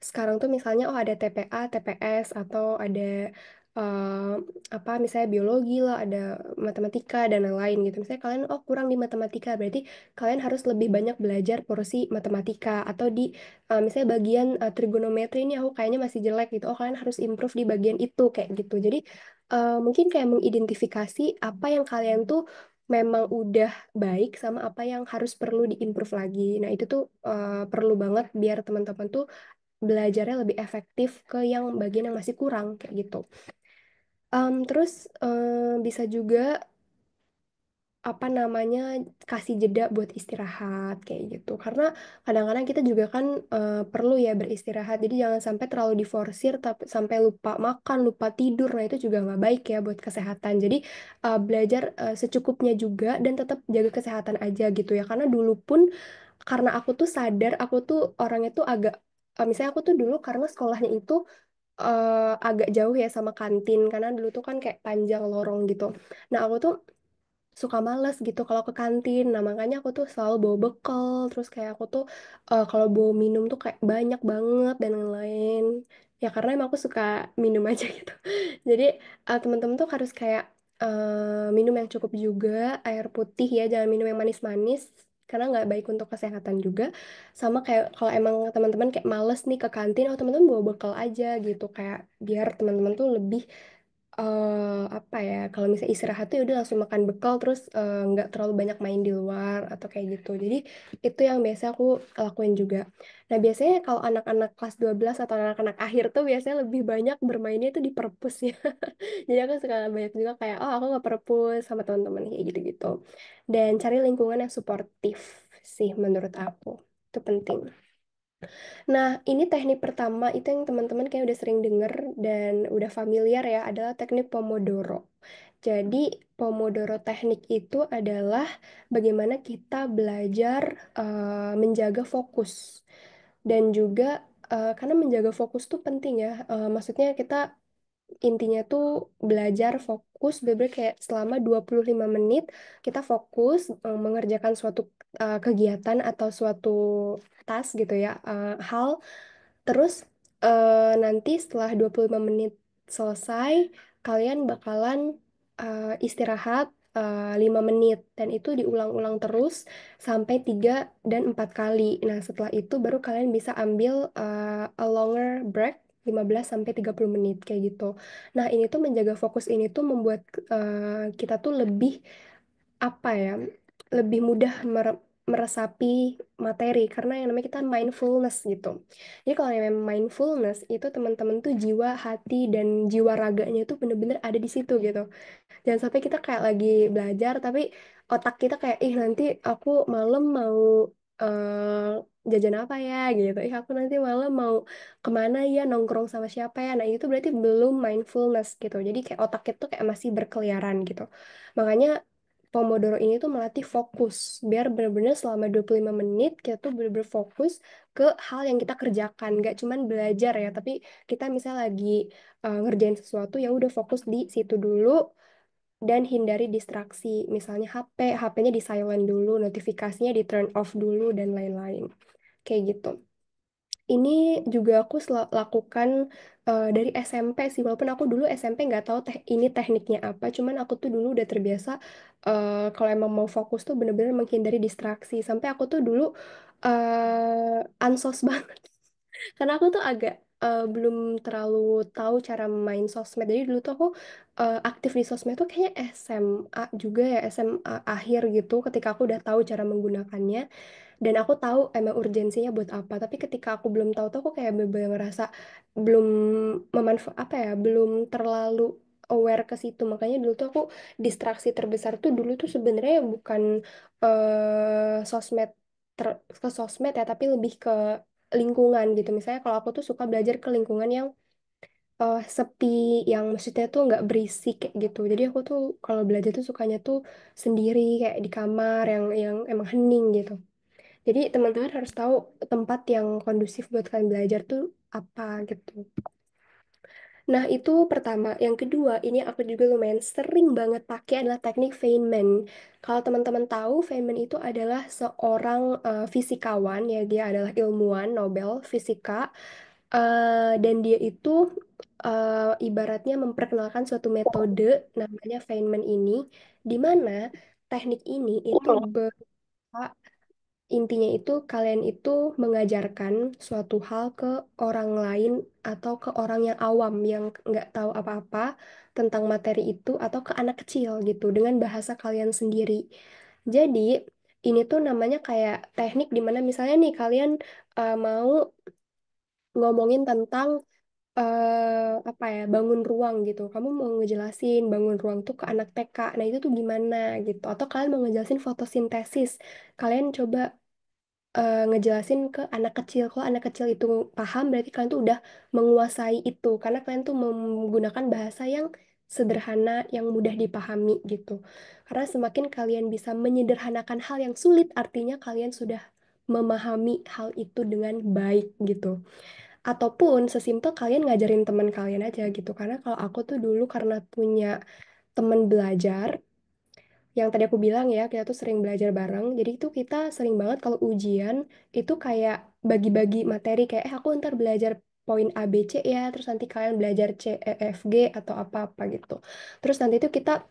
sekarang tuh misalnya oh ada TPA, TPS atau ada eh, apa misalnya biologi lah, ada matematika dan lain-lain gitu. Misalnya kalian oh kurang di matematika, berarti kalian harus lebih banyak belajar porsi matematika atau di misalnya bagian trigonometri ini aku kayaknya masih jelek gitu. Oh kalian harus improve di bagian itu kayak gitu. Jadi mungkin kayak mengidentifikasi apa yang kalian tuh memang udah baik sama apa yang harus perlu diimprove lagi. Nah, itu tuh perlu banget biar teman-teman tuh belajarnya lebih efektif ke yang bagian yang masih kurang kayak gitu. Terus bisa juga apa namanya kasih jeda buat istirahat kayak gitu karena kadang-kadang kita juga kan perlu ya beristirahat jadi jangan sampai terlalu diforsir tapi sampai lupa makan lupa tidur nah itu juga nggak baik ya buat kesehatan jadi belajar secukupnya juga dan tetap jaga kesehatan aja gitu ya karena dulu pun karena aku tuh sadar aku tuh orangnya tuh agak misalnya aku tuh dulu karena sekolahnya itu agak jauh ya sama kantin karena dulu tuh kan kayak panjang lorong gitu nah aku tuh suka males gitu kalau ke kantin. Nah, makanya aku tuh selalu bawa bekal. Terus kayak aku tuh kalau bawa minum tuh kayak banyak banget dan lain-lain. Ya karena emang aku suka minum aja gitu. Jadi teman-teman tuh harus kayak minum yang cukup juga, air putih ya, jangan minum yang manis-manis. Karena nggak baik untuk kesehatan juga. Sama kayak kalau emang teman-teman kayak males nih ke kantin, oh teman-teman bawa bekal aja gitu. Kayak biar teman-teman tuh lebih apa ya kalau misalnya istirahat tuh ya udah langsung makan bekal terus nggak terlalu banyak main di luar atau kayak gitu jadi itu yang biasa aku lakuin juga nah biasanya kalau anak-anak kelas 12 atau anak-anak akhir tuh biasanya lebih banyak bermainnya itu di perpus ya jadi aku suka banyak juga kayak oh aku nggak perpus sama teman-teman kayak gitu-gitu dan cari lingkungan yang suportif sih menurut aku itu penting. Nah, ini teknik pertama itu yang teman-teman kayak udah sering denger dan udah familiar ya, adalah teknik Pomodoro. Jadi, Pomodoro teknik itu adalah bagaimana kita belajar menjaga fokus. Dan juga karena menjaga fokus tuh penting ya, maksudnya kita intinya tuh belajar fokus bener kayak selama 25 menit kita fokus mengerjakan suatu kegiatan atau suatu tas gitu ya hal terus nanti setelah 25 menit selesai kalian bakalan istirahat 5 menit dan itu diulang-ulang terus sampai 3 dan 4 kali. Nah, setelah itu baru kalian bisa ambil a longer break 15 sampai 30 menit kayak gitu. Nah, ini tuh menjaga fokus ini tuh membuat kita tuh lebih apa ya lebih mudah meresapi materi karena yang namanya kita mindfulness gitu. Jadi kalau yang namanya mindfulness itu teman-teman tuh jiwa, hati dan jiwa raganya tuh bener-bener ada di situ gitu. Jangan sampai kita kayak lagi belajar tapi otak kita kayak ih nanti aku malam mau jajan apa ya gitu. Ih aku nanti malam mau kemana ya nongkrong sama siapa ya. Nah itu berarti belum mindfulness gitu. Jadi kayak otak itu kayak masih berkeliaran gitu. Makanya Pomodoro ini tuh melatih fokus biar benar-benar selama 25 menit kita tuh benar-benar fokus ke hal yang kita kerjakan. Gak cuman belajar ya, tapi kita misalnya lagi ngerjain sesuatu ya udah fokus di situ dulu dan hindari distraksi. Misalnya HP, HP-nya di silent dulu, notifikasinya di turn off dulu dan lain-lain. Kayak gitu. Ini juga aku lakukan dari SMP sih, walaupun aku dulu SMP nggak tahu ini tekniknya apa, cuman aku tuh dulu udah terbiasa kalau emang mau fokus tuh bener-bener menghindari distraksi. Sampai aku tuh dulu ansos banget, karena aku tuh agak belum terlalu tahu cara main sosmed. Jadi dulu tuh aku aktif di sosmed tuh kayaknya SMA juga ya, SMA akhir gitu, ketika aku udah tahu cara menggunakannya dan aku tahu emang urgensinya buat apa. Tapi ketika aku belum tahu tuh aku kayak bener-bener ngerasa belum apa ya, belum terlalu aware ke situ. Makanya dulu tuh aku distraksi terbesar tuh dulu tuh sebenarnya bukan sosmed ke sosmed ya, tapi lebih ke lingkungan gitu. Misalnya kalau aku tuh suka belajar ke lingkungan yang sepi, yang maksudnya tuh nggak berisik kayak gitu. Jadi aku tuh kalau belajar tuh sukanya tuh sendiri kayak di kamar yang emang hening gitu. Jadi teman-teman harus tahu tempat yang kondusif buat kalian belajar tuh apa gitu. Nah, itu pertama. Yang kedua, ini aku juga lumayan sering banget pakai adalah teknik Feynman. Kalau teman-teman tahu, Feynman itu adalah seorang fisikawan, ya dia adalah ilmuwan Nobel fisika. Dan dia itu ibaratnya memperkenalkan suatu metode namanya Feynman ini, di mana teknik ini itu intinya itu kalian itu mengajarkan suatu hal ke orang lain atau ke orang yang awam yang nggak tahu apa-apa tentang materi itu atau ke anak kecil gitu dengan bahasa kalian sendiri. Jadi ini tuh namanya kayak teknik dimana misalnya nih kalian mau ngomongin tentang apa ya bangun ruang gitu. Kamu mau ngejelasin bangun ruang tuh ke anak TK. Nah itu tuh gimana gitu. Atau kalian mau ngejelasin fotosintesis. Kalian coba ngejelasin ke anak kecil. Kalau anak kecil itu paham, berarti kalian tuh udah menguasai itu. Karena kalian tuh menggunakan bahasa yang sederhana, yang mudah dipahami gitu. Karena semakin kalian bisa menyederhanakan hal yang sulit, artinya kalian sudah memahami hal itu dengan baik gitu. Ataupun sesimpel kalian ngajarin teman kalian aja gitu. Karena kalau aku tuh dulu karena punya teman belajar, yang tadi aku bilang ya, kita tuh sering belajar bareng. Jadi itu kita sering banget kalau ujian itu kayak bagi-bagi materi kayak aku ntar belajar poin A B C ya, terus nanti kalian belajar C E F G atau apa-apa gitu. Terus nanti itu kita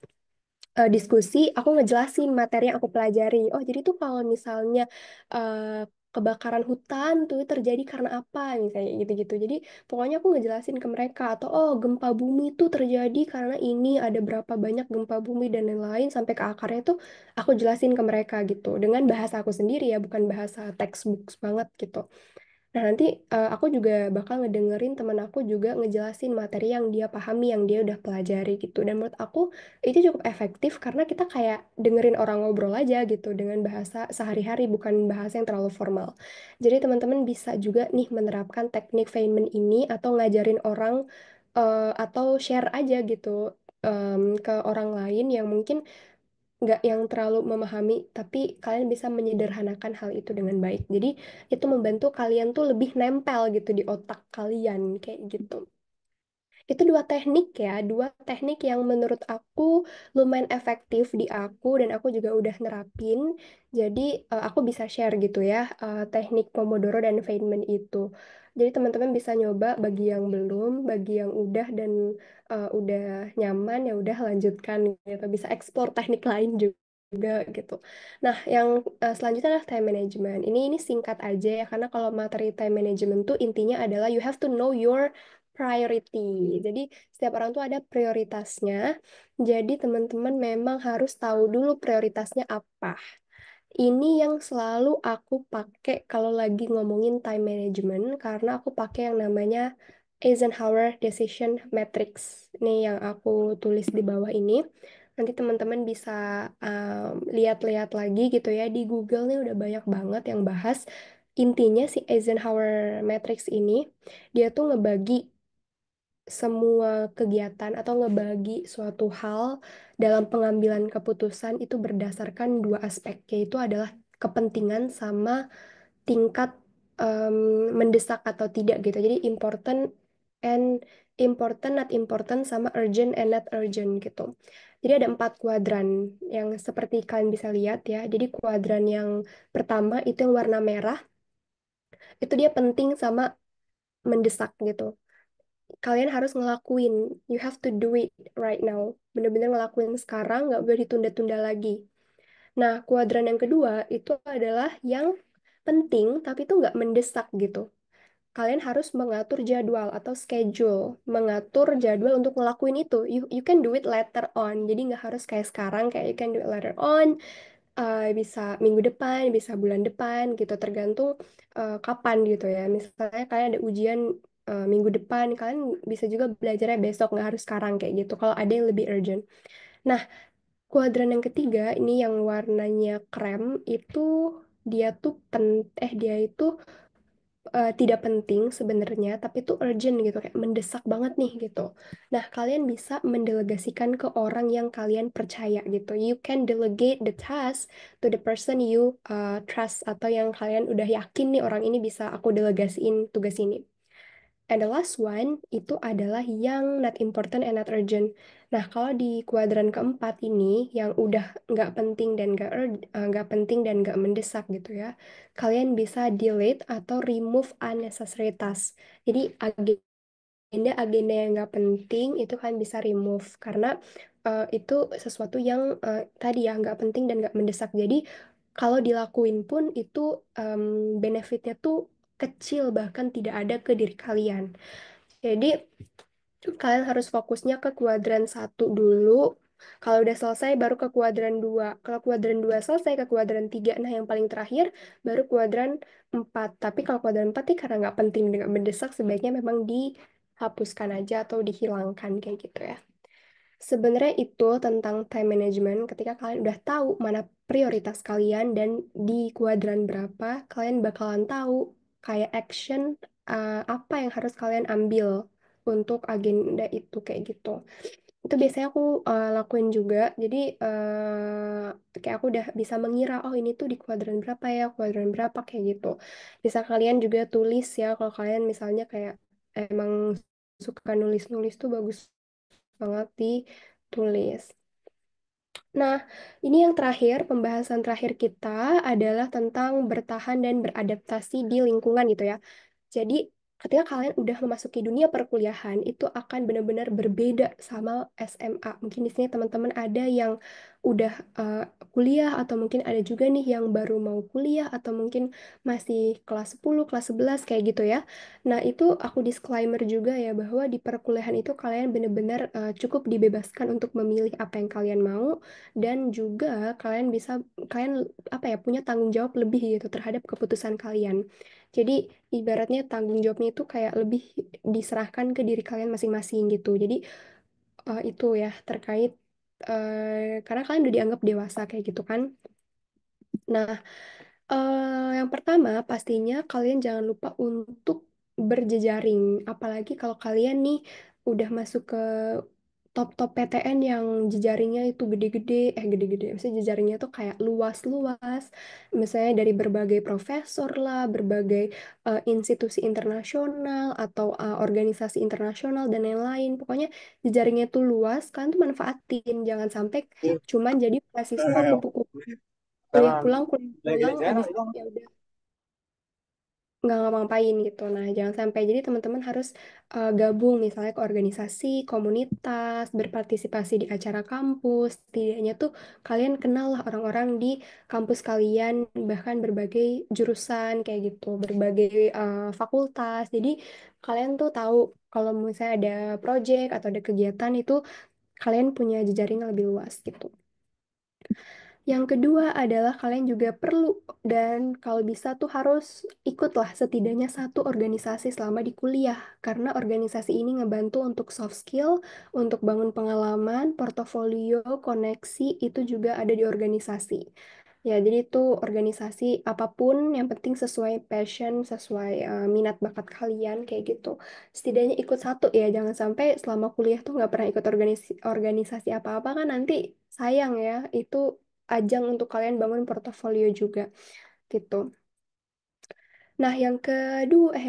diskusi, aku ngejelasin materi yang aku pelajari. Oh, jadi tuh kalau misalnya eh, kebakaran hutan tuh terjadi karena apa, misalnya gitu-gitu. Jadi pokoknya aku ngejelasin ke mereka atau oh gempa bumi tuh terjadi karena ini ada berapa banyak gempa bumi dan lain-lain sampai ke akarnya tuh aku jelasin ke mereka gitu dengan bahasa aku sendiri ya, bukan bahasa textbook banget gitu. Nah, nanti aku juga bakal ngedengerin teman aku juga ngejelasin materi yang dia pahami, yang dia udah pelajari gitu. Dan menurut aku itu cukup efektif karena kita kayak dengerin orang ngobrol aja gitu dengan bahasa sehari-hari, bukan bahasa yang terlalu formal. Jadi teman-teman bisa juga nih menerapkan teknik Feynman ini atau ngajarin orang atau share aja gitu ke orang lain yang mungkin nggak yang terlalu memahami, tapi kalian bisa menyederhanakan hal itu dengan baik. Jadi itu membantu kalian tuh lebih nempel gitu di otak kalian kayak gitu. Itu dua teknik ya, dua teknik yang menurut aku lumayan efektif di aku dan aku juga udah nerapin. Jadi aku bisa share gitu ya teknik Pomodoro dan Feynman itu. Jadi teman-teman bisa nyoba bagi yang belum, bagi yang udah dan udah nyaman ya udah lanjutkan gitu. Bisa explore teknik lain juga gitu. Nah, yang selanjutnya adalah time management. Ini singkat aja ya karena kalau materi time management tuh intinya adalah you have to know your priority. Jadi setiap orang tuh ada prioritasnya. Jadi teman-teman memang harus tahu dulu prioritasnya apa. Ini yang selalu aku pakai kalau lagi ngomongin time management karena aku pakai yang namanya Eisenhower Decision Matrix. Ini yang aku tulis di bawah ini. Nanti teman-teman bisa lihat-lihat lagi gitu ya. Di Google nih udah banyak banget yang bahas. Intinya si Eisenhower Matrix ini, dia tuh ngebagi semua kegiatan atau ngebagi suatu hal dalam pengambilan keputusan itu berdasarkan dua aspek, yaitu adalah kepentingan sama tingkat em, mendesak atau tidak gitu. Jadi and important, not important, sama urgent and not urgent gitu. Jadi ada 4 kuadran yang seperti kalian bisa lihat ya. Jadi kuadran yang pertama itu yang warna merah, itu dia penting sama mendesak gitu. Kalian harus ngelakuin, you have to do it right now. Bener-bener ngelakuin sekarang, nggak boleh ditunda-tunda lagi. Nah, kuadran yang kedua itu adalah yang penting tapi itu nggak mendesak gitu. Kalian harus mengatur jadwal atau schedule, mengatur jadwal untuk ngelakuin itu. You can do it later on. Jadi nggak harus kayak sekarang, kayak you can do it later on, bisa minggu depan, bisa bulan depan gitu, tergantung kapan gitu ya. Misalnya kalian ada ujian minggu depan, kalian bisa juga belajarnya besok, nggak harus sekarang kayak gitu. Kalau ada yang lebih urgent. Nah, kuadran yang ketiga ini yang warnanya krem itu dia tuh dia itu tidak penting sebenarnya, tapi itu urgent gitu, kayak mendesak banget nih gitu. Nah, kalian bisa mendelegasikan ke orang yang kalian percaya gitu. You can delegate the task to the person you trust atau yang kalian udah yakin nih orang ini bisa aku delegasiin tugas ini. And the last one itu adalah yang not important and not urgent. Nah, kalau di kuadran keempat ini yang udah nggak penting dan nggak mendesak gitu ya, kalian bisa delete atau remove unnecessary task. Jadi agenda-agenda yang nggak penting itu kan bisa remove karena itu sesuatu yang tadi ya nggak penting dan nggak mendesak. Jadi kalau dilakuin pun itu benefitnya tuh kecil bahkan tidak ada ke diri kalian. Jadi kalian harus fokusnya ke kuadran satu dulu. Kalau udah selesai baru ke kuadran 2. Kalau kuadran 2 selesai ke kuadran 3. Nah, yang paling terakhir baru kuadran 4. Tapi kalau kuadran 4 nih karena nggak penting dan nggak mendesak sebaiknya memang dihapuskan aja atau dihilangkan kayak gitu ya. Sebenarnya itu tentang time management. Ketika kalian udah tahu mana prioritas kalian dan di kuadran berapa, kalian bakalan tahu kayak action apa yang harus kalian ambil untuk agenda itu kayak gitu. Itu biasanya aku lakuin juga. Jadi kayak aku udah bisa mengira, oh ini tuh di kuadran berapa ya, kuadran berapa kayak gitu. Bisa kalian juga tulis ya, kalau kalian misalnya kayak emang suka nulis-nulis tuh bagus banget ditulis. Nah, ini yang terakhir, pembahasan terakhir kita adalah tentang bertahan dan beradaptasi di lingkungan gitu ya. Jadi, ketika kalian udah memasuki dunia perkuliahan, itu akan benar-benar berbeda sama SMA. Mungkin di sini teman-teman ada yang udah kuliah, atau mungkin ada juga nih yang baru mau kuliah, atau mungkin masih kelas 10, kelas 11, kayak gitu ya. Nah, itu aku disclaimer juga ya, bahwa di perkuliahan itu kalian benar-benar cukup dibebaskan untuk memilih apa yang kalian mau, dan juga kalian apa ya, punya tanggung jawab lebih gitu terhadap keputusan kalian. Jadi ibaratnya tanggung jawabnya itu kayak lebih diserahkan ke diri kalian masing-masing gitu. Jadi itu ya terkait karena kalian udah dianggap dewasa kayak gitu kan. Nah, yang pertama pastinya kalian jangan lupa untuk berjejaring. Apalagi kalau kalian nih udah masuk ke top-top PTN yang jejaringnya itu gede-gede, gede-gede, maksudnya jejaringnya tuh kayak luas-luas, misalnya dari berbagai profesor lah, berbagai institusi internasional atau organisasi internasional dan lain-lain. Pokoknya jejaringnya tuh luas, kalian tuh manfaatin, jangan sampai cuman jadi mahasiswa kupu-kupu kuliah pulang, abis itu ya udah nggak ngapa-ngapain gitu. Nah, jangan sampai jadi teman-teman harus gabung misalnya ke organisasi, komunitas, berpartisipasi di acara kampus. Setidaknya tuh kalian kenal lah orang-orang di kampus kalian, bahkan berbagai jurusan kayak gitu, berbagai fakultas. Jadi kalian tuh tahu kalau misalnya ada project atau ada kegiatan itu kalian punya jejaring yang lebih luas gitu. Yang kedua adalah kalian juga perlu dan kalau bisa tuh harus ikutlah setidaknya satu organisasi selama di kuliah. Karena organisasi ini ngebantu untuk soft skill, untuk bangun pengalaman, portofolio, koneksi, itu juga ada di organisasi. Ya, jadi itu organisasi apapun yang penting sesuai passion, sesuai minat bakat kalian kayak gitu. Setidaknya ikut satu ya, jangan sampai selama kuliah tuh nggak pernah ikut organisasi apa-apa kan nanti sayang ya. Itu ajang untuk kalian bangun portofolio juga gitu. Nah, yang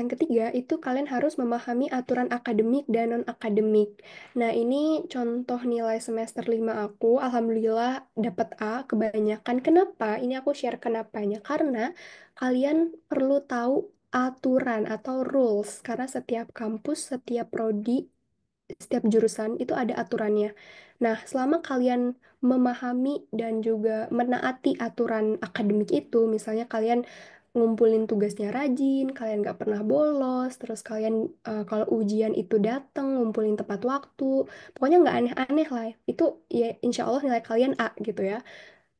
ketiga itu kalian harus memahami aturan akademik dan non-akademik. Nah, ini contoh nilai semester 5 aku, alhamdulillah dapat A kebanyakan. Kenapa? Ini aku share kenapanya. Karena kalian perlu tahu aturan atau rules, karena setiap kampus, setiap prodi setiap jurusan itu ada aturannya. Nah, selama kalian memahami dan juga menaati aturan akademik itu, misalnya kalian ngumpulin tugasnya rajin, kalian nggak pernah bolos, terus kalian kalau ujian itu datang, ngumpulin tepat waktu, pokoknya nggak aneh-aneh lah. Itu ya insya Allah nilai kalian A gitu ya.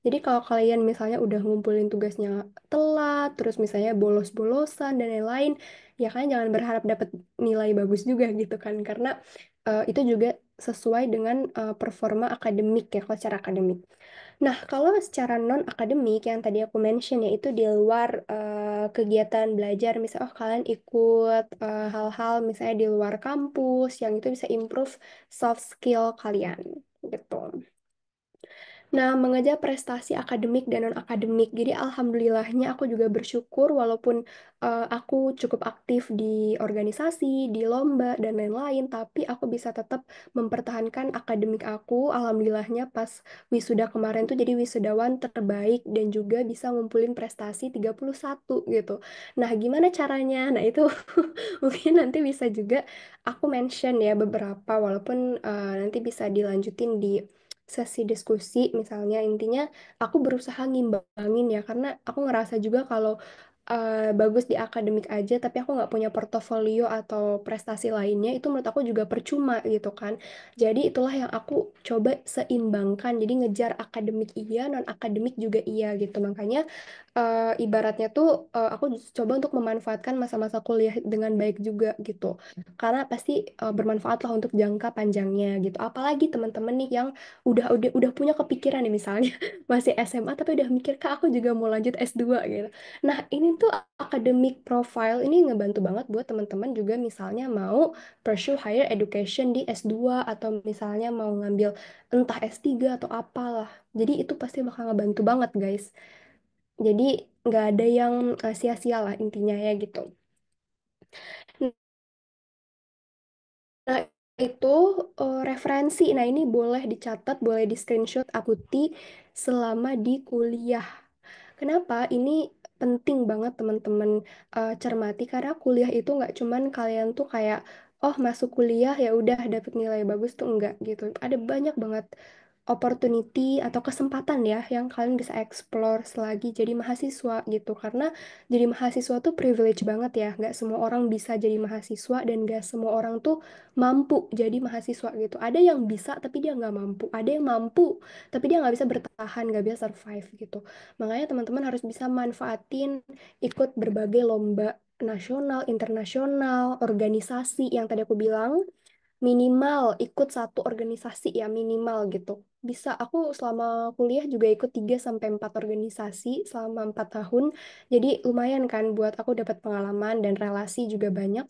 Jadi kalau kalian misalnya udah ngumpulin tugasnya telat, terus misalnya bolos-bolosan dan lain-lain, ya kalian jangan berharap dapat nilai bagus juga gitu kan, karena itu juga sesuai dengan performa akademik ya, kalau secara akademik. Nah, kalau secara non-akademik yang tadi aku mention yaitu di luar kegiatan belajar, misalnya oh kalian ikut hal-hal misalnya di luar kampus yang itu bisa improve soft skill kalian gitu. Nah, mengejar prestasi akademik dan non-akademik. Jadi, alhamdulillahnya aku juga bersyukur walaupun aku cukup aktif di organisasi, di lomba, dan lain-lain, tapi aku bisa tetap mempertahankan akademik aku. Alhamdulillahnya pas wisuda kemarin tuh jadi wisudawan terbaik dan juga bisa ngumpulin prestasi 31 gitu. Nah, gimana caranya? Nah, itu mungkin nanti bisa juga aku mention ya beberapa, walaupun nanti bisa dilanjutin di sesi diskusi misalnya intinya aku berusaha ngimbangin ya karena aku ngerasa juga kalau bagus di akademik aja tapi aku nggak punya portofolio atau prestasi lainnya itu menurut aku juga percuma gitu kan jadi itulah yang aku coba seimbangkan jadi ngejar akademik iya non akademik juga iya gitu makanya ibaratnya tuh aku coba untuk memanfaatkan masa-masa kuliah dengan baik juga gitu karena pasti bermanfaat lah untuk jangka panjangnya gitu apalagi teman-teman nih yang udah punya kepikiran nih misalnya masih SMA tapi udah mikir kak aku juga mau lanjut S2 gitu. Nah, ini tuh academic profile ini ngebantu banget buat teman-teman juga misalnya mau pursue higher education di S2 atau misalnya mau ngambil entah S3 atau apalah. Jadi itu pasti bakal ngebantu banget guys. Jadi nggak ada yang sia-sia lah intinya ya gitu. Nah, itu referensi. Nah, ini boleh dicatat, boleh di screenshot, akuti selama di kuliah. Kenapa? Ini penting banget teman-teman cermati karena kuliah itu nggak cuman kalian tuh kayak oh masuk kuliah ya udah dapet nilai bagus tuh enggak gitu. Ada banyak banget opportunity atau kesempatan ya yang kalian bisa explore selagi jadi mahasiswa gitu karena jadi mahasiswa tuh privilege banget ya nggak semua orang bisa jadi mahasiswa dan nggak semua orang tuh mampu jadi mahasiswa gitu ada yang bisa tapi dia nggak mampu ada yang mampu tapi dia nggak bisa bertahan nggak bisa survive gitu makanya teman-teman harus bisa manfaatin ikut berbagai lomba nasional internasional organisasi yang tadi aku bilang minimal ikut satu organisasi ya minimal gitu. Bisa aku selama kuliah juga ikut 3 sampai 4 organisasi selama 4 tahun. Jadi lumayan kan buat aku dapat pengalaman dan relasi juga banyak.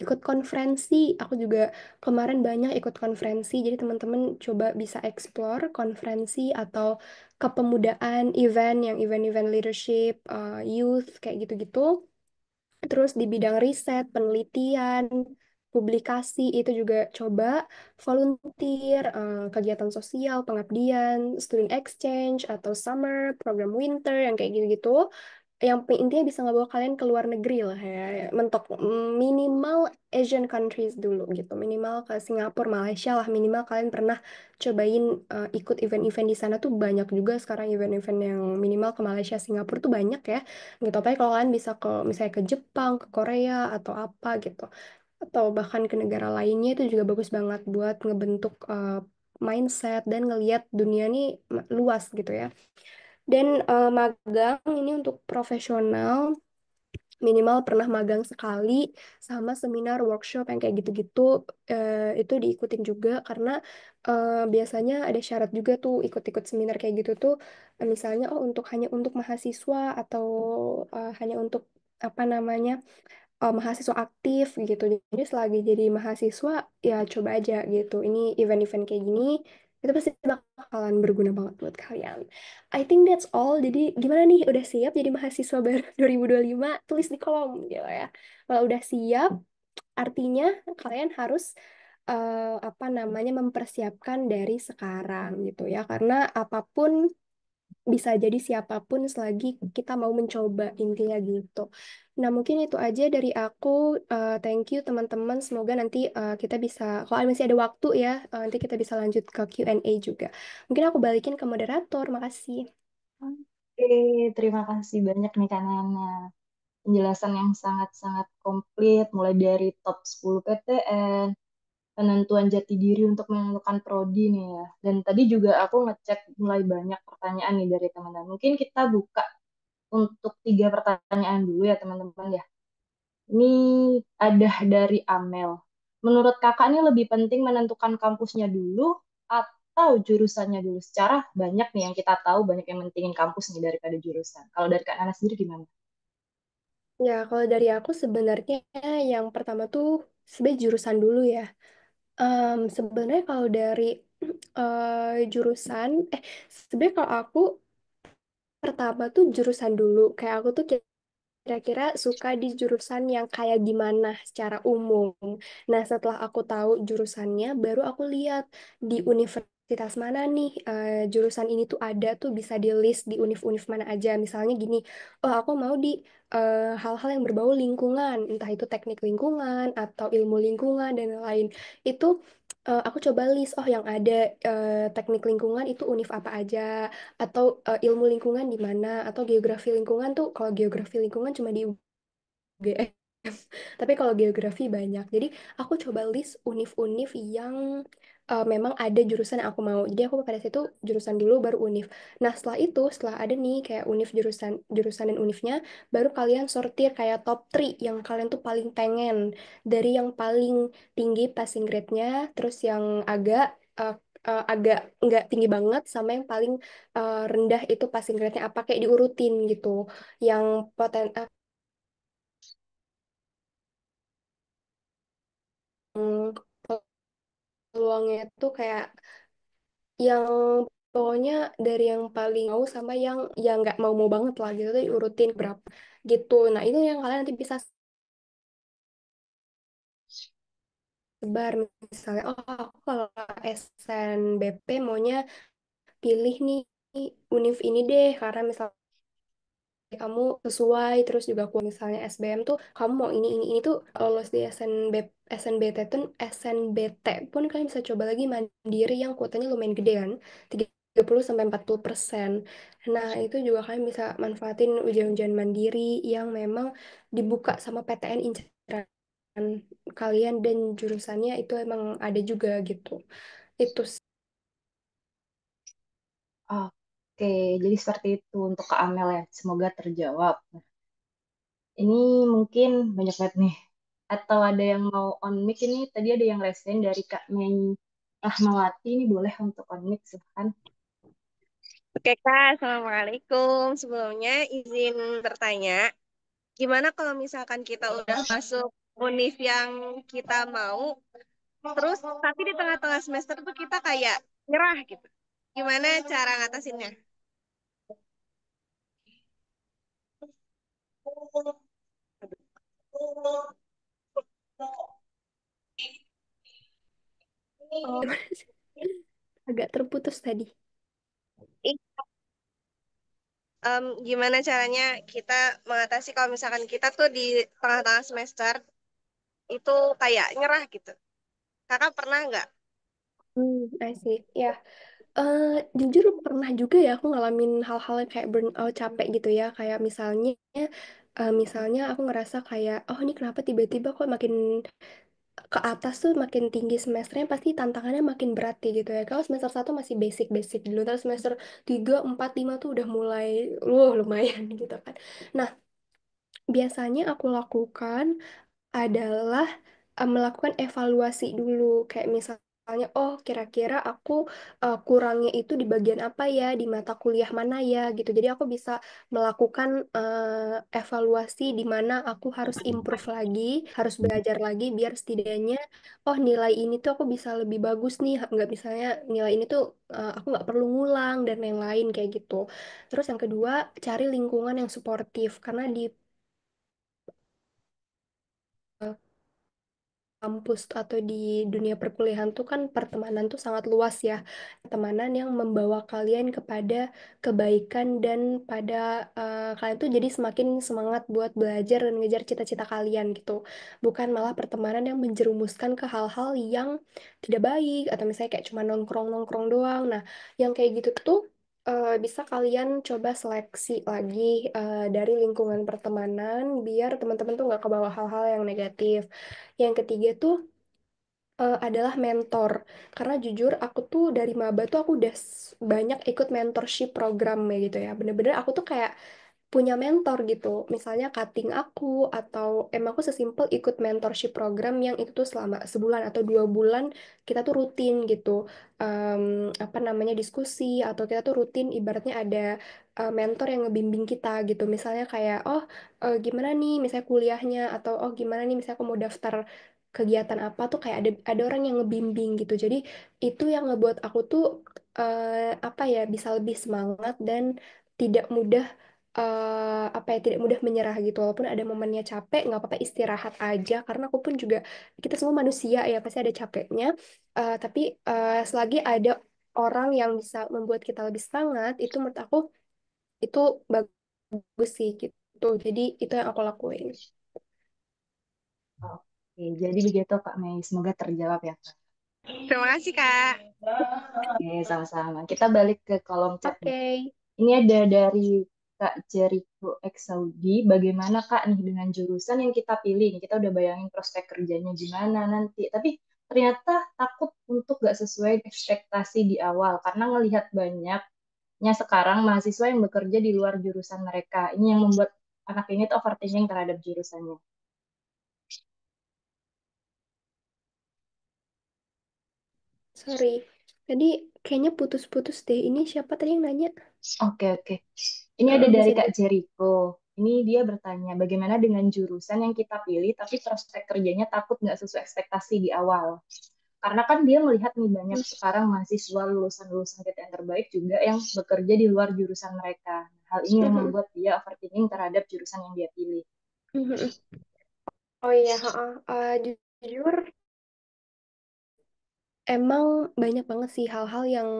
Ikut konferensi, aku juga kemarin banyak ikut konferensi. Jadi teman-teman coba bisa explore konferensi atau kepemudaan event yang event-event leadership, youth kayak gitu-gitu. Terus di bidang riset, penelitian, publikasi itu juga coba volunteer, kegiatan sosial, pengabdian, student exchange atau summer, program winter yang kayak gitu-gitu. Yang intinya bisa ngebawa kalian ke luar negeri lah ya. Mentok minimal Asian countries dulu gitu. Minimal ke Singapura, Malaysia lah. Minimal kalian pernah cobain ikut event-event di sana tuh banyak juga sekarang event-event yang minimal ke Malaysia, Singapura tuh banyak ya gitu. Apalagi kalau kalian bisa ke misalnya ke Jepang, ke Korea atau apa gitu, atau bahkan ke negara lainnya itu juga bagus banget buat ngebentuk mindset dan ngelihat dunia ini luas gitu ya. Dan magang ini untuk profesional minimal pernah magang sekali sama seminar workshop yang kayak gitu-gitu itu diikutin juga karena biasanya ada syarat juga tuh ikut-ikut seminar kayak gitu tuh misalnya oh untuk hanya untuk mahasiswa atau hanya untuk apa namanya mahasiswa aktif gitu. Jadi selagi jadi mahasiswa ya coba aja gitu. Ini event-event kayak gini itu pasti bakalan berguna banget buat kalian. I think that's all. Jadi gimana nih? Udah siap jadi mahasiswa baru 2025? Tulis di kolom gitu ya. Kalau udah siap, artinya kalian harus apa namanya mempersiapkan dari sekarang gitu ya. Karena apapun bisa jadi siapapun selagi kita mau mencoba intinya gitu. Nah, mungkin itu aja dari aku. Thank you teman-teman. Semoga nanti kita bisa, kalau masih ada waktu ya, nanti kita bisa lanjut ke Q&A juga. Mungkin aku balikin ke moderator. Makasih. Oke, terima kasih banyak nih Kak Nana. Penjelasan yang sangat-sangat komplit, mulai dari top 10 PTN, penentuan jati diri untuk menentukan prodi nih ya. Dan tadi juga aku ngecek mulai banyak pertanyaan nih dari teman-teman. Mungkin kita buka untuk 3 pertanyaan dulu ya teman-teman ya. Ini ada dari Amel. Menurut kakak ini lebih penting menentukan kampusnya dulu atau jurusannya dulu? Secara banyak nih yang kita tahu banyak yang mentingin kampus nih daripada jurusan. Kalau dari Kak Nana sendiri gimana? Ya, kalau dari aku sebenarnya yang pertama tuh sebenarnya jurusan dulu ya. Sebenarnya kalau dari jurusan, sebenarnya kalau aku pertama tuh jurusan dulu. Kayak aku tuh kira-kira suka di jurusan yang kayak gimana secara umum. Nah, setelah aku tahu jurusannya, baru aku lihat di universitas mana nih jurusan ini tuh ada tuh bisa di list di univ-univ mana aja. Misalnya gini, oh aku mau di hal-hal yang berbau lingkungan, entah itu teknik lingkungan atau ilmu lingkungan dan lain-lain. Itu aku coba list, oh yang ada teknik lingkungan itu univ apa aja atau ilmu lingkungan di mana atau geografi lingkungan tuh kalau geografi lingkungan cuma di UGM tapi kalau geografi banyak jadi aku coba list univ-univ yang memang ada jurusan yang aku mau jadi aku pada situ jurusan dulu baru univ nah setelah itu setelah ada nih kayak univ jurusan jurusan dan univnya baru kalian sortir kayak top 3 yang kalian tuh paling pengen dari yang paling tinggi passing grade-nya terus yang agak nggak tinggi banget sama yang paling rendah itu passing grade-nya apa kayak diurutin gitu yang poten peluangnya tuh kayak yang pokoknya dari yang paling mau sama yang nggak mau-mau banget lah gitu tuh diurutin berapa gitu nah itu yang kalian nanti bisa sebar misalnya oh aku kalau SNBP maunya pilih nih univ ini deh karena misalnya kamu sesuai terus juga aku misalnya SBM tuh kamu mau ini tuh lolos di SNBT pun kalian bisa coba lagi mandiri yang kuotanya lumayan gede kan 30 sampai 40%. Nah, itu juga kalian bisa manfaatin ujian-ujian mandiri yang memang dibuka sama PTN inceran kalian dan jurusannya itu emang ada juga gitu. Itu Oke, jadi seperti itu untuk Kak Amel ya. Semoga terjawab. Ini mungkin banyak banget nih. Atau ada yang mau on mic ini? Tadi ada yang resen dari Kak Mei Rahmawati. Ini boleh untuk on mic, silahkan. Oke Kak, Assalamualaikum. Sebelumnya izin bertanya, gimana kalau misalkan kita udah masuk univ yang kita mau, terus tapi di tengah-tengah semester tuh kita kayak nyerah gitu. Gimana cara ngatasinnya? oh, agak terputus tadi. Ih, gimana caranya kita mengatasi kalau misalkan kita tuh di tengah-tengah semester itu kayak nyerah gitu. Kakak pernah nggak? I see. Ya, Eh, jujur pernah juga ya aku ngalamin hal-hal yang kayak burnout capek gitu ya kayak misalnya aku ngerasa kayak oh ini kenapa tiba-tiba kok makin ke atas tuh makin tinggi semesternya pasti tantangannya makin berat ya gitu ya. Kalau semester satu masih basic-basic dulu, terus semester 3 4 5 tuh udah mulai lumayan gitu kan. Nah, biasanya aku lakukan adalah melakukan evaluasi dulu. Kayak misalnya, oh kira-kira aku kurangnya itu di bagian apa ya, di mata kuliah mana ya gitu. Jadi aku bisa melakukan evaluasi di mana aku harus improve lagi, harus belajar lagi biar setidaknya, oh nilai ini tuh aku bisa lebih bagus nih. Nggak misalnya nilai ini tuh aku nggak perlu ngulang dan lain-lain kayak gitu. Terus yang kedua, cari lingkungan yang suportif karena di kampus atau di dunia perkuliahan tuh kan pertemanan tuh sangat luas ya. Pertemanan yang membawa kalian kepada kebaikan dan pada kalian tuh jadi semakin semangat buat belajar dan ngejar cita-cita kalian gitu. Bukan malah pertemanan yang menjerumuskan ke hal-hal yang tidak baik atau misalnya kayak cuma nongkrong-nongkrong doang. Nah, yang kayak gitu tuh bisa kalian coba seleksi lagi dari lingkungan pertemanan biar teman-teman tuh nggak kebawa hal-hal yang negatif. Yang ketiga tuh adalah mentor. Karena jujur aku tuh dari maba tuh aku udah banyak ikut mentorship program ya gitu ya. Bener-bener aku tuh kayak punya mentor gitu. Misalnya cutting aku atau emang aku sesimpel ikut mentorship program yang itu tuh selama sebulan atau 2 bulan kita tuh rutin gitu. Em, apa namanya diskusi atau kita tuh rutin ibaratnya ada mentor yang ngebimbing kita gitu. Misalnya kayak oh gimana nih misalnya kuliahnya atau oh gimana nih misalnya aku mau daftar kegiatan apa tuh kayak ada orang yang ngebimbing gitu. Jadi itu yang ngebuat aku tuh apa ya bisa lebih semangat dan tidak mudah apa ya tidak mudah menyerah gitu walaupun ada momennya capek nggak apa-apa istirahat aja karena aku pun juga kita semua manusia ya pasti ada capeknya. Tapi selagi ada orang yang bisa membuat kita lebih semangat itu menurut aku itu bagus sih gitu jadi itu yang aku lakuin. Oke, jadi begitu Kak Mei. Semoga terjawab ya Kak. Terima kasih, Kak. Oke, sama-sama. Kita balik ke kolom chat nih. Oke. Ini ada dari Kak Jericho X Saudi. Bagaimana Kak nih dengan jurusan yang kita pilih? Nih, kita udah bayangin prospek kerjanya gimana nanti. Tapi ternyata takut untuk gak sesuai ekspektasi di awal. Karena ngelihat banyaknya sekarang mahasiswa yang bekerja di luar jurusan mereka. Ini yang membuat anak ini tuh overthinking terhadap jurusannya. Sorry, tadi kayaknya putus-putus deh. Ini siapa tadi yang nanya? Oke, oke. Ini ada dari Bisa Kak di... Jericho. Ini dia bertanya, bagaimana dengan jurusan yang kita pilih, tapi prospek kerjanya takut nggak sesuai ekspektasi di awal. Karena kan dia melihat nih banyak sekarang mahasiswa lulusan-lulusan kita yang terbaik juga yang bekerja di luar jurusan mereka. Hal ini yang membuat dia overthinking terhadap jurusan yang dia pilih. Oh iya, jujur emang banyak banget sih hal-hal yang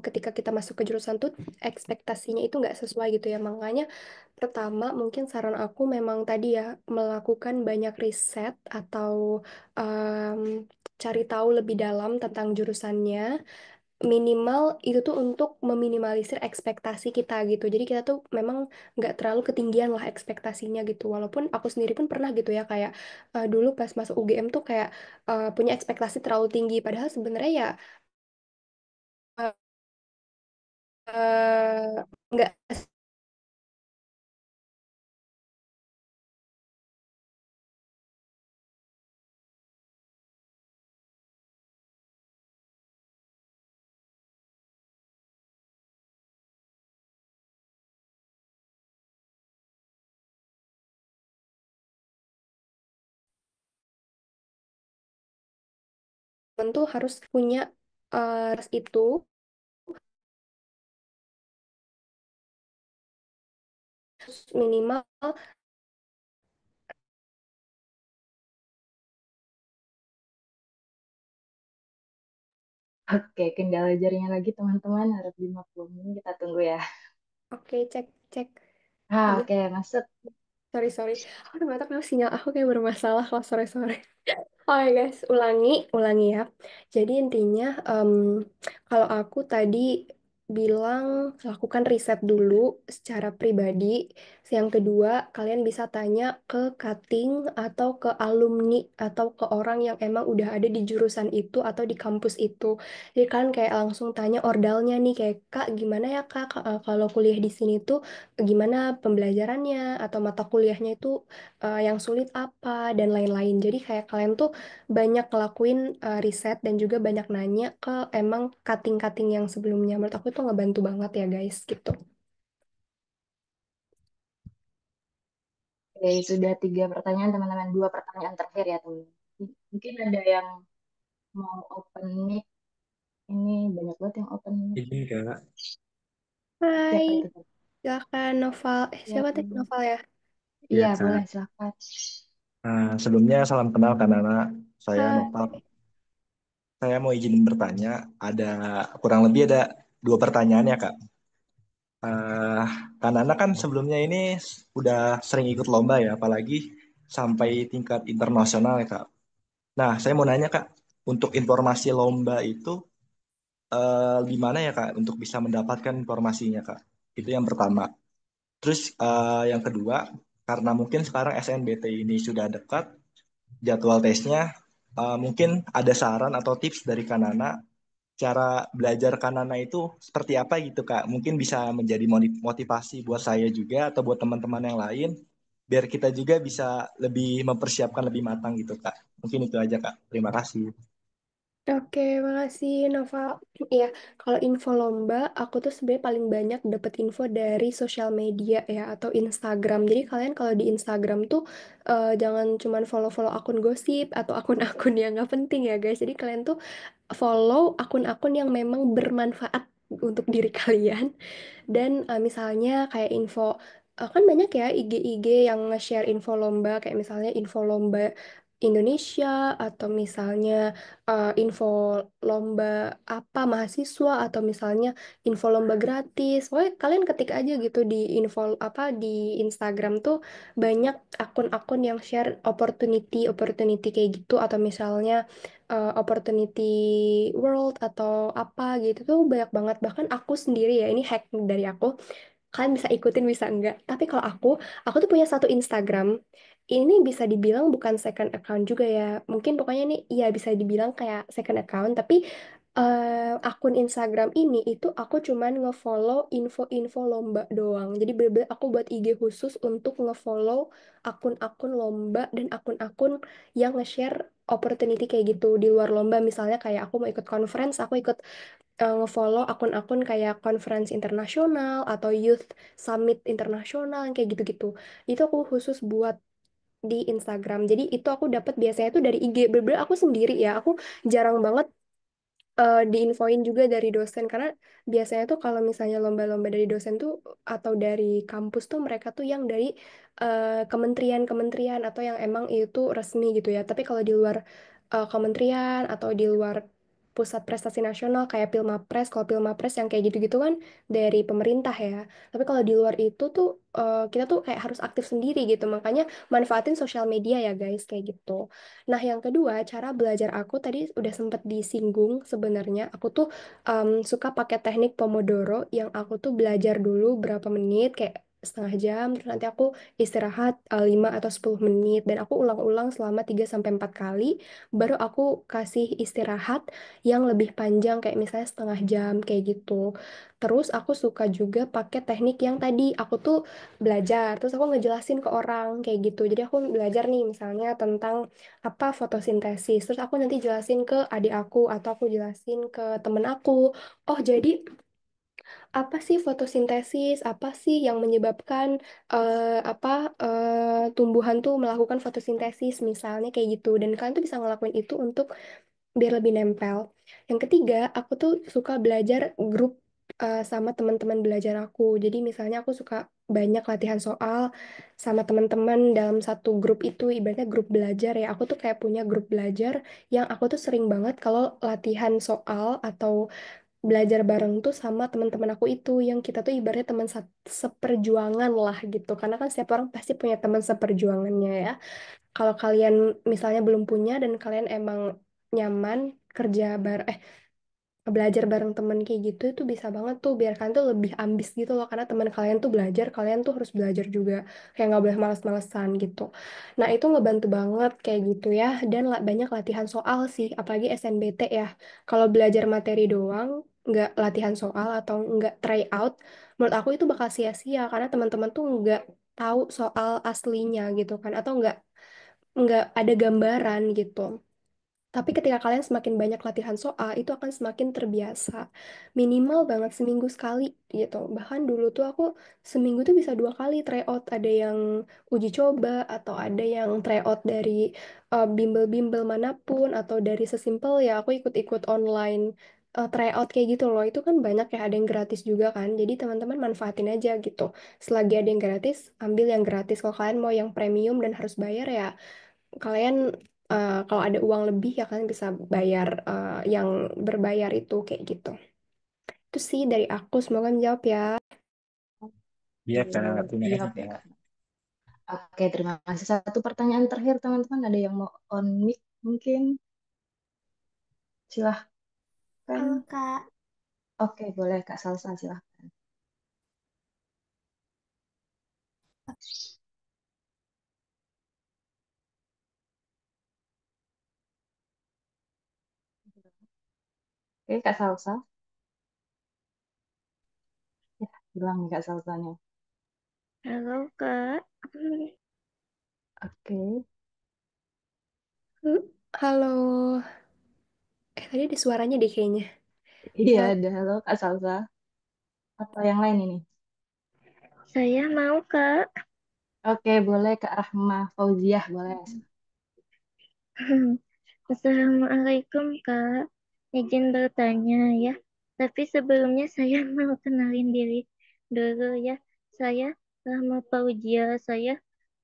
ketika kita masuk ke jurusan tuh ekspektasinya itu nggak sesuai gitu ya. Makanya pertama mungkin saran aku memang tadi ya melakukan banyak riset atau em, cari tahu lebih dalam tentang jurusannya. Minimal itu tuh untuk meminimalisir ekspektasi kita gitu. Jadi kita tuh memang nggak terlalu ketinggian lah ekspektasinya gitu. Walaupun aku sendiri pun pernah gitu ya kayak dulu pas masuk UGM tuh kayak punya ekspektasi terlalu tinggi. Padahal sebenarnya ya eh, nggak tentu harus punya ras itu minimal. Oke, kendala jaringan lagi teman-teman, harap 50 menit kita tunggu ya. Oke, cek cek. Aduh, Oke, masuk. sorry sorry. Aku udah tahu kenapa sinyal aku kayak bermasalah kalau sore-sore. Oke guys, ulangi ya. Jadi intinya kalau aku tadi bilang lakukan riset dulu secara pribadi. Yang kedua, kalian bisa tanya ke cutting atau ke alumni atau ke orang yang emang udah ada di jurusan itu atau di kampus itu. Jadi kalian kayak langsung tanya ordalnya nih kayak Kak gimana ya Kak kalau kuliah di sini tuh gimana pembelajarannya atau mata kuliahnya itu yang sulit apa dan lain-lain. Jadi kayak kalian tuh banyak ngelakuin riset dan juga banyak nanya ke emang cutting-cutting yang sebelumnya. Menurut aku itu ngebantu banget ya guys gitu. Oke, sudah 3 pertanyaan teman-teman. 2 pertanyaan terakhir ya teman. Mungkin ada yang mau open mic. Ini banyak banget yang open mic. Ini Kak, Hai, Siapa itu? Teh? silakan Noval. Ya, Siapa tadi Noval ya? iya ya boleh Kak. silakan. Sebelumnya salam kenal Kak Nana. Saya Nopal. Hai. Saya mau izin bertanya. Ada kurang lebih ada 2 pertanyaan ya Kak. Eh, Kak Nana kan sebelumnya ini udah sering ikut lomba ya, apalagi sampai tingkat internasional ya Kak. Nah, saya mau nanya Kak, untuk informasi lomba itu gimana ya Kak untuk bisa mendapatkan informasinya Kak? Itu yang pertama. Terus yang kedua, karena mungkin sekarang SNBT ini sudah dekat, jadwal tesnya, mungkin ada saran atau tips dari Kanana, cara belajar Kanana itu seperti apa gitu Kak? Mungkin bisa menjadi motivasi buat saya juga atau buat teman-teman yang lain, biar kita juga bisa lebih mempersiapkan lebih matang gitu Kak. Mungkin itu aja Kak. Terima kasih. Oke, makasih Noval. Iya, kalau info lomba, aku tuh sebenarnya paling banyak dapet info dari sosial media ya atau Instagram. Jadi kalian kalau di Instagram tuh jangan cuman follow-follow akun gosip atau akun-akun yang nggak penting ya guys. Jadi kalian tuh follow akun-akun yang memang bermanfaat untuk diri kalian. Dan misalnya kayak info kan banyak ya IG-IG yang nge-share info lomba kayak misalnya info lomba Indonesia atau misalnya info lomba apa mahasiswa atau misalnya info lomba gratis. Pokoknya kalian ketik aja gitu di info apa di Instagram tuh banyak akun-akun yang share opportunity opportunity kayak gitu atau misalnya opportunity world atau apa gitu tuh banyak banget bahkan aku sendiri ya ini hack dari aku kalian bisa ikutin bisa enggak tapi kalau aku tuh punya satu Instagram ini bisa dibilang bukan second account juga ya mungkin pokoknya nih ya bisa dibilang kayak second account tapi akun Instagram ini itu aku cuman ngefollow info-info lomba doang jadi bener-bener aku buat IG khusus untuk ngefollow akun-akun lomba dan akun-akun yang nge-share opportunity kayak gitu di luar lomba misalnya kayak aku mau ikut conference aku ikut ngefollow akun-akun kayak conference internasional atau youth summit internasional yang kayak gitu-gitu itu aku khusus buat di Instagram jadi itu aku dapat biasanya itu dari IG bener-bener aku sendiri ya aku jarang banget diinfoin juga dari dosen karena biasanya tuh kalau misalnya lomba-lomba dari dosen tuh atau dari kampus tuh mereka tuh yang dari kementerian-kementerian atau yang emang itu resmi gitu ya. Tapi kalau di luar kementerian atau di luar pusat prestasi nasional kayak Pilmapres, kalau Pilmapres yang kayak gitu-gitu kan dari pemerintah ya. Tapi kalau di luar itu tuh kita tuh kayak harus aktif sendiri gitu. Makanya manfaatin sosial media ya guys kayak gitu. Nah, yang kedua, cara belajar aku tadi udah sempet disinggung sebenarnya. Aku tuh suka pakai teknik Pomodoro yang aku tuh belajar dulu berapa menit, kayak setengah jam, terus nanti aku istirahat 5 atau 10 menit, dan aku ulang-ulang selama 3 sampai 4 kali, baru aku kasih istirahat yang lebih panjang, kayak misalnya setengah jam, kayak gitu. Terus aku suka juga pakai teknik yang tadi, aku tuh belajar, terus aku ngejelasin ke orang, kayak gitu. Jadi aku belajar nih misalnya tentang apa fotosintesis. Terus aku nanti jelasin ke adik aku atau aku jelasin ke temen aku. Oh, jadi apa sih fotosintesis? Apa sih yang menyebabkan apa tumbuhan tuh melakukan fotosintesis misalnya kayak gitu. Dan kalian tuh bisa ngelakuin itu untuk biar lebih nempel. Yang ketiga, aku tuh suka belajar grup sama teman-teman belajar aku. Jadi misalnya aku suka banyak latihan soal sama teman-teman dalam satu grup itu, ibaratnya grup belajar ya. Aku tuh kayak punya grup belajar yang aku tuh sering banget kalau latihan soal atau belajar bareng tuh sama teman-teman aku itu yang kita tuh ibaratnya teman seperjuangan lah gitu. Karena kan setiap orang pasti punya teman seperjuangannya ya. Kalau kalian misalnya belum punya dan kalian emang nyaman kerja belajar bareng temen kayak gitu itu bisa banget tuh biar kalian tuh lebih ambis gitu loh, karena teman kalian tuh belajar, kalian tuh harus belajar juga, kayak nggak boleh malas-malesan gitu. Nah itu ngebantu banget kayak gitu ya, dan banyak latihan soal sih, apalagi SNBT ya. Kalau belajar materi doang nggak latihan soal atau nggak try out, menurut aku itu bakal sia-sia karena teman-teman tuh nggak tahu soal aslinya gitu kan, atau nggak ada gambaran gitu. Tapi ketika kalian semakin banyak latihan soal, itu akan semakin terbiasa. Minimal banget seminggu sekali gitu. Bahkan dulu tuh aku seminggu tuh bisa 2 kali tryout. Ada yang uji coba, atau ada yang tryout dari bimbel-bimbel manapun, atau dari sesimpel ya aku ikut-ikut online tryout kayak gitu loh. Itu kan banyak ya, ada yang gratis juga kan. Jadi teman-teman manfaatin aja gitu. Selagi ada yang gratis, ambil yang gratis. Kalau kalian mau yang premium dan harus bayar ya, kalian kalau ada uang lebih ya kalian bisa bayar yang berbayar itu kayak gitu. Itu sih dari aku, semoga menjawab ya. Iya Kak, terima Iya, kasih oke, Kak. Kak. Oke, terima kasih. Satu pertanyaan terakhir, teman-teman. Ada yang mau on mic mungkin? Silahkan. Halo Kak, Oke, boleh Kak Salsa, silahkan. Oke, Kak Salsa. Ya, bilang nih Kak Salsanya. halo Kak. Oke. Halo, tadi ada suaranya deh kayaknya. Iya, Halo. ada. Halo Kak Salsa. Atau yang lain ini? Saya mau Kak. Oke, boleh Kak Rahma Fauziah, boleh. Assalamualaikum Kak. Izin bertanya ya. Tapi sebelumnya saya mau kenalin diri dulu ya. Saya Rahma Fauzia. Saya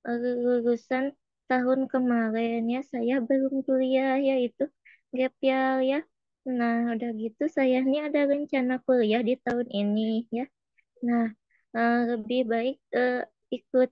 lulusan tahun kemarin ya. Saya belum kuliah yaitu gap year ya. Nah, udah gitu saya ini ada rencana kuliah di tahun ini ya. Nah, lebih baik ikut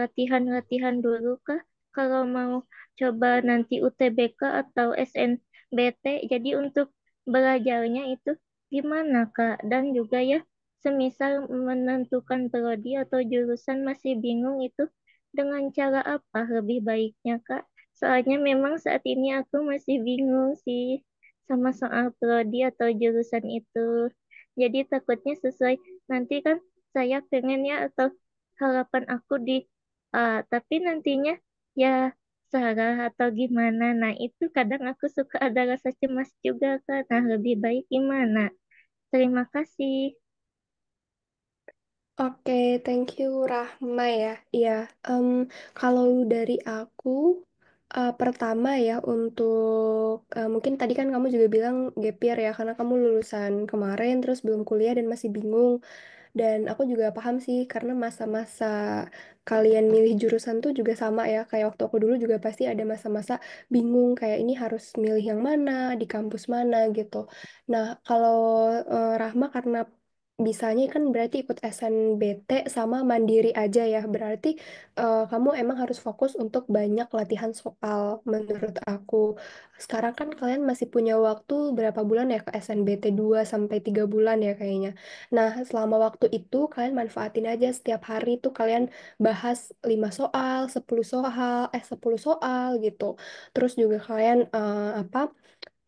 latihan-latihan dulu kah? Kalau mau coba nanti UTBK atau SNBT, jadi untuk belajarnya itu gimana Kak? Dan juga ya, semisal menentukan prodi atau jurusan masih bingung itu dengan cara apa lebih baiknya Kak? Soalnya memang saat ini aku masih bingung sih sama soal prodi atau jurusan itu. Jadi takutnya sesuai nanti kan saya pengen ya atau harapan aku di tapi nantinya ya salah atau gimana. Nah, itu kadang aku suka ada rasa cemas juga kan. Nah, lebih baik gimana? Terima kasih. Oke, thank you Rahma ya. Iya, em, kalau dari aku pertama ya untuk mungkin tadi kan kamu juga bilang gap year ya karena kamu lulusan kemarin terus belum kuliah dan masih bingung. Dan aku juga paham sih karena masa-masa kalian milih jurusan tuh juga sama ya. Kayak waktu aku dulu juga pasti ada masa-masa bingung kayak ini harus milih yang mana, di kampus mana gitu. Nah, kalau Rahma karena bisanya kan berarti ikut SNBT sama mandiri aja ya. Berarti kamu emang harus fokus untuk banyak latihan soal menurut aku. Sekarang kan kalian masih punya waktu berapa bulan ya ke SNBT 2 sampai 3 bulan ya kayaknya. Nah, selama waktu itu kalian manfaatin aja setiap hari tuh kalian bahas 5 soal, 10 soal, 10 soal gitu. Terus juga kalian apa?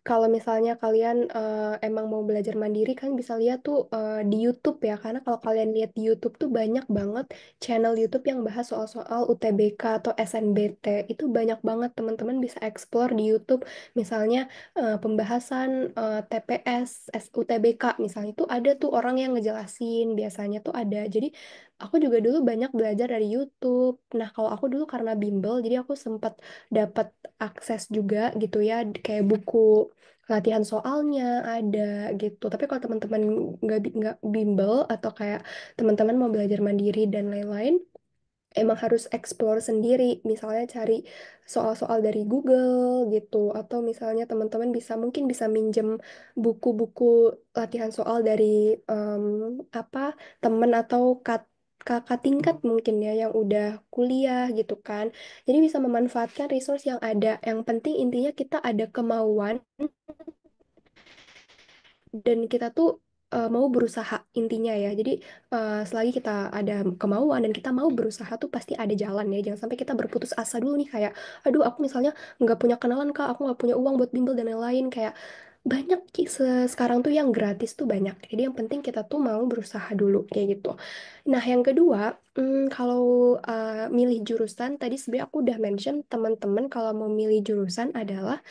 Kalau misalnya kalian emang mau belajar mandiri kan bisa lihat tuh di YouTube ya, karena kalau kalian lihat di YouTube tuh banyak banget channel YouTube yang bahas soal-soal UTBK atau SNBT. Itu banyak banget teman-teman bisa explore di YouTube. Misalnya pembahasan TPS, UTBK misalnya itu ada tuh orang yang ngejelasin, biasanya tuh ada. Jadi aku juga dulu banyak belajar dari YouTube. Nah, kalau aku dulu karena bimbel, jadi aku sempat dapat akses juga gitu ya, kayak buku latihan soalnya ada gitu. Tapi kalau teman-teman nggak bimbel atau kayak teman-teman mau belajar mandiri dan lain-lain, emang harus explore sendiri. Misalnya cari soal-soal dari Google gitu, atau misalnya teman-teman mungkin bisa minjem buku-buku latihan soal dari em, apa temen atau kakak tingkat mungkin ya yang udah kuliah gitu kan. Jadi bisa memanfaatkan resource yang ada. Yang penting intinya kita ada kemauan dan kita tuh mau berusaha intinya ya. Jadi selagi kita ada kemauan dan kita mau berusaha tuh pasti ada jalan ya. Jangan sampai kita berputus asa dulu nih kayak, aduh aku misalnya nggak punya kenalan kak, aku nggak punya uang buat bimbel dan lain-lain kayak banyak sekarang tuh yang gratis tuh banyak. Jadi yang penting kita tuh mau berusaha dulu kayak gitu. Nah yang kedua, kalau milih jurusan tadi sebenarnya aku udah mention teman-teman kalau mau milih jurusan adalah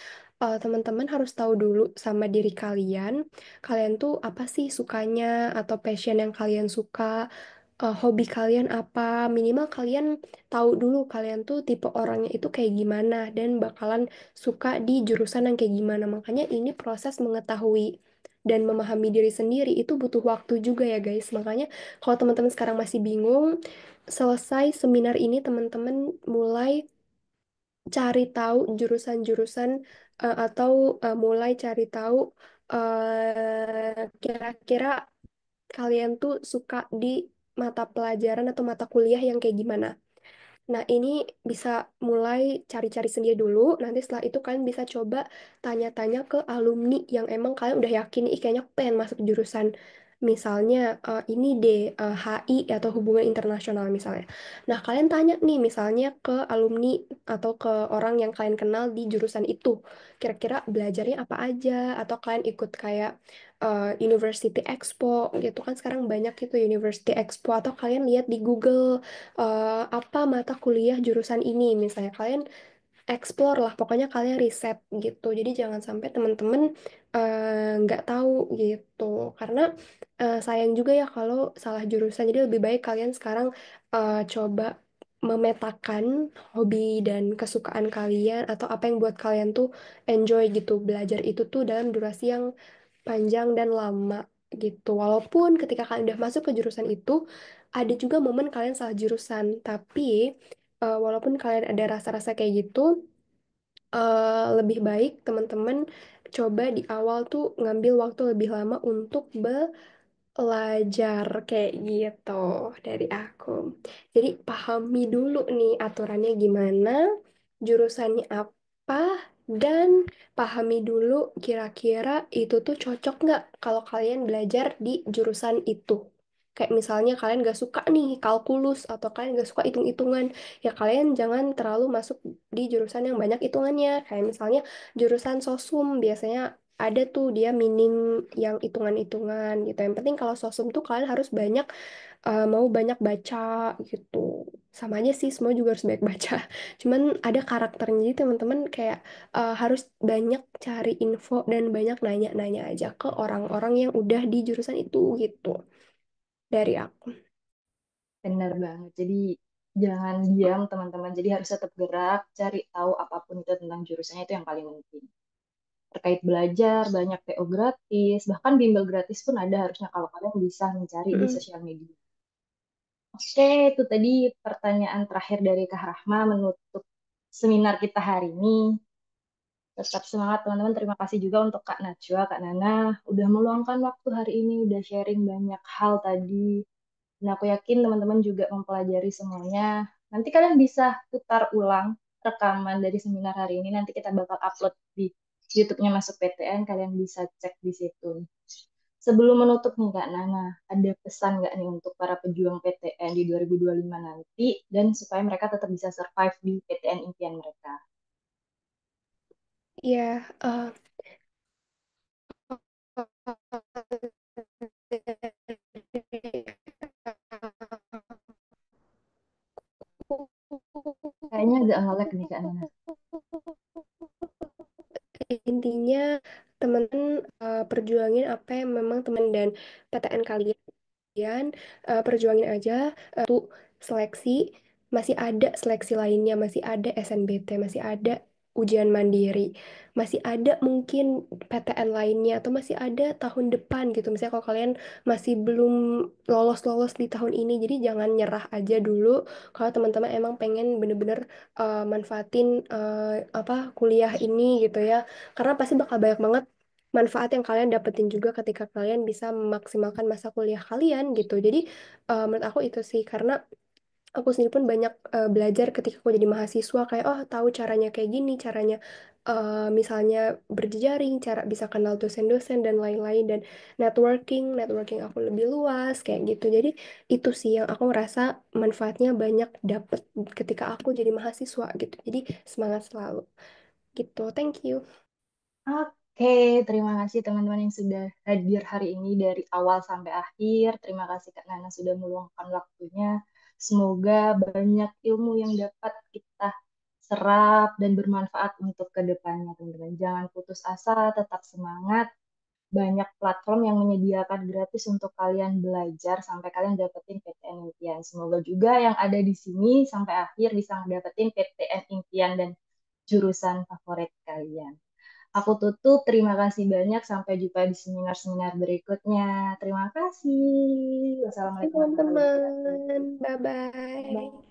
teman-teman harus tahu dulu sama diri kalian, kalian tuh apa sih sukanya atau passion yang kalian suka, hobi kalian apa, minimal kalian tahu dulu kalian tuh tipe orangnya itu kayak gimana dan bakalan suka di jurusan yang kayak gimana. Makanya ini proses mengetahui dan memahami diri sendiri itu butuh waktu juga ya guys. Makanya kalau teman-teman sekarang masih bingung, selesai seminar ini teman-teman mulai cari tahu jurusan-jurusan atau mulai cari tahu kira-kira kalian tuh suka di mata pelajaran atau mata kuliah yang kayak gimana. Nah, ini bisa mulai cari-cari sendiri dulu. Nanti setelah itu kalian bisa coba tanya-tanya ke alumni yang emang kalian udah yakin, ih kayaknya aku pengen masuk jurusan. Misalnya ini deh HI atau hubungan internasional misalnya. Nah, kalian tanya nih misalnya ke alumni atau ke orang yang kalian kenal di jurusan itu. Kira-kira belajarnya apa aja atau kalian ikut kayak University Expo gitu kan sekarang banyak itu University Expo atau kalian lihat di Google apa mata kuliah jurusan ini misalnya kalian explore lah pokoknya kalian riset gitu jadi jangan sampai teman-teman nggak tahu gitu karena sayang juga ya kalau salah jurusan jadi lebih baik kalian sekarang coba memetakan hobi dan kesukaan kalian atau apa yang buat kalian tuh enjoy gitu belajar itu tuh dalam durasi yang panjang dan lama gitu. Walaupun ketika kalian udah masuk ke jurusan itu, ada juga momen kalian salah jurusan. Tapi walaupun kalian ada rasa-rasa kayak gitu, lebih baik teman-teman coba di awal tuh ngambil waktu lebih lama untuk belajar kayak gitu dari aku. Jadi pahami dulu nih aturannya gimana, jurusannya apa, dan pahami dulu kira-kira itu tuh cocok nggak kalau kalian belajar di jurusan itu. Kayak misalnya kalian gak suka nih kalkulus atau kalian gak suka hitung-hitungan, ya kalian jangan terlalu masuk di jurusan yang banyak hitungannya. Kayak misalnya jurusan sosum biasanya ada tuh dia minim yang hitungan-hitungan gitu. Yang penting kalau sosum tuh kalian harus banyak mau banyak baca gitu. Sama aja sih semua juga harus banyak baca. Cuman ada karakternya jadi teman-teman kayak harus banyak cari info dan banyak nanya-nanya aja ke orang-orang yang udah di jurusan itu gitu dari aku. Benar banget. Jadi jangan diam teman-teman. Jadi harus tetap gerak, cari tahu apapun itu tentang jurusannya itu yang paling penting. Terkait belajar, banyak TO gratis, bahkan bimbel gratis pun ada harusnya kalau kalian bisa mencari di Mm. sosial media. Oke, itu tadi pertanyaan terakhir dari Kak Rahma menutup seminar kita hari ini. Tetap semangat teman-teman. Terima kasih juga untuk Kak Najwa, Kak Nana, udah meluangkan waktu hari ini, udah sharing banyak hal tadi. Dan aku yakin teman-teman juga mempelajari semuanya. Nanti kalian bisa putar ulang rekaman dari seminar hari ini. Nanti kita bakal upload di YouTube-nya Masuk PTN. Kalian bisa cek di situ. Sebelum menutup nih Kak Nana, ada pesan nggak nih untuk para pejuang PTN di 2025 nanti dan supaya mereka tetap bisa survive di PTN impian mereka? Ya, Kayaknya agak nge-lag nih Kak Nana. intinya teman-teman perjuangin apa yang memang teman dan PTN kalian perjuangin aja tuh seleksi masih ada seleksi lainnya masih ada SNBT masih ada ujian mandiri masih ada mungkin PTN lainnya atau masih ada tahun depan gitu misalnya kalau kalian masih belum lolos-lolos di tahun ini jadi jangan nyerah aja dulu kalau teman-teman emang pengen bener-bener manfaatin apa kuliah ini gitu ya karena pasti bakal banyak banget manfaat yang kalian dapetin juga ketika kalian bisa memaksimalkan masa kuliah kalian gitu. Jadi menurut aku itu sih karena aku sendiri pun banyak belajar ketika aku jadi mahasiswa kayak oh tahu caranya kayak gini, caranya misalnya berjejaring, cara bisa kenal dosen-dosen dan lain-lain, dan networking aku lebih luas kayak gitu. Jadi itu sih yang aku ngerasa manfaatnya banyak dapet ketika aku jadi mahasiswa gitu. Jadi semangat selalu gitu. Thank you. Oke, terima kasih teman-teman yang sudah hadir hari ini dari awal sampai akhir. Terima kasih Kak Nana sudah meluangkan waktunya. Semoga banyak ilmu yang dapat kita serap dan bermanfaat untuk ke depannya, teman-teman. Jangan putus asa, tetap semangat. Banyak platform yang menyediakan gratis untuk kalian belajar sampai kalian dapetin PTN impian. Semoga juga yang ada di sini sampai akhir bisa dapetin PTN impian dan jurusan favorit kalian. Aku tutup. Terima kasih banyak. Sampai jumpa di seminar-seminar berikutnya. Terima kasih. Wassalamualaikum warahmatullahi wabarakatuh. Teman-teman, bye-bye. Bye.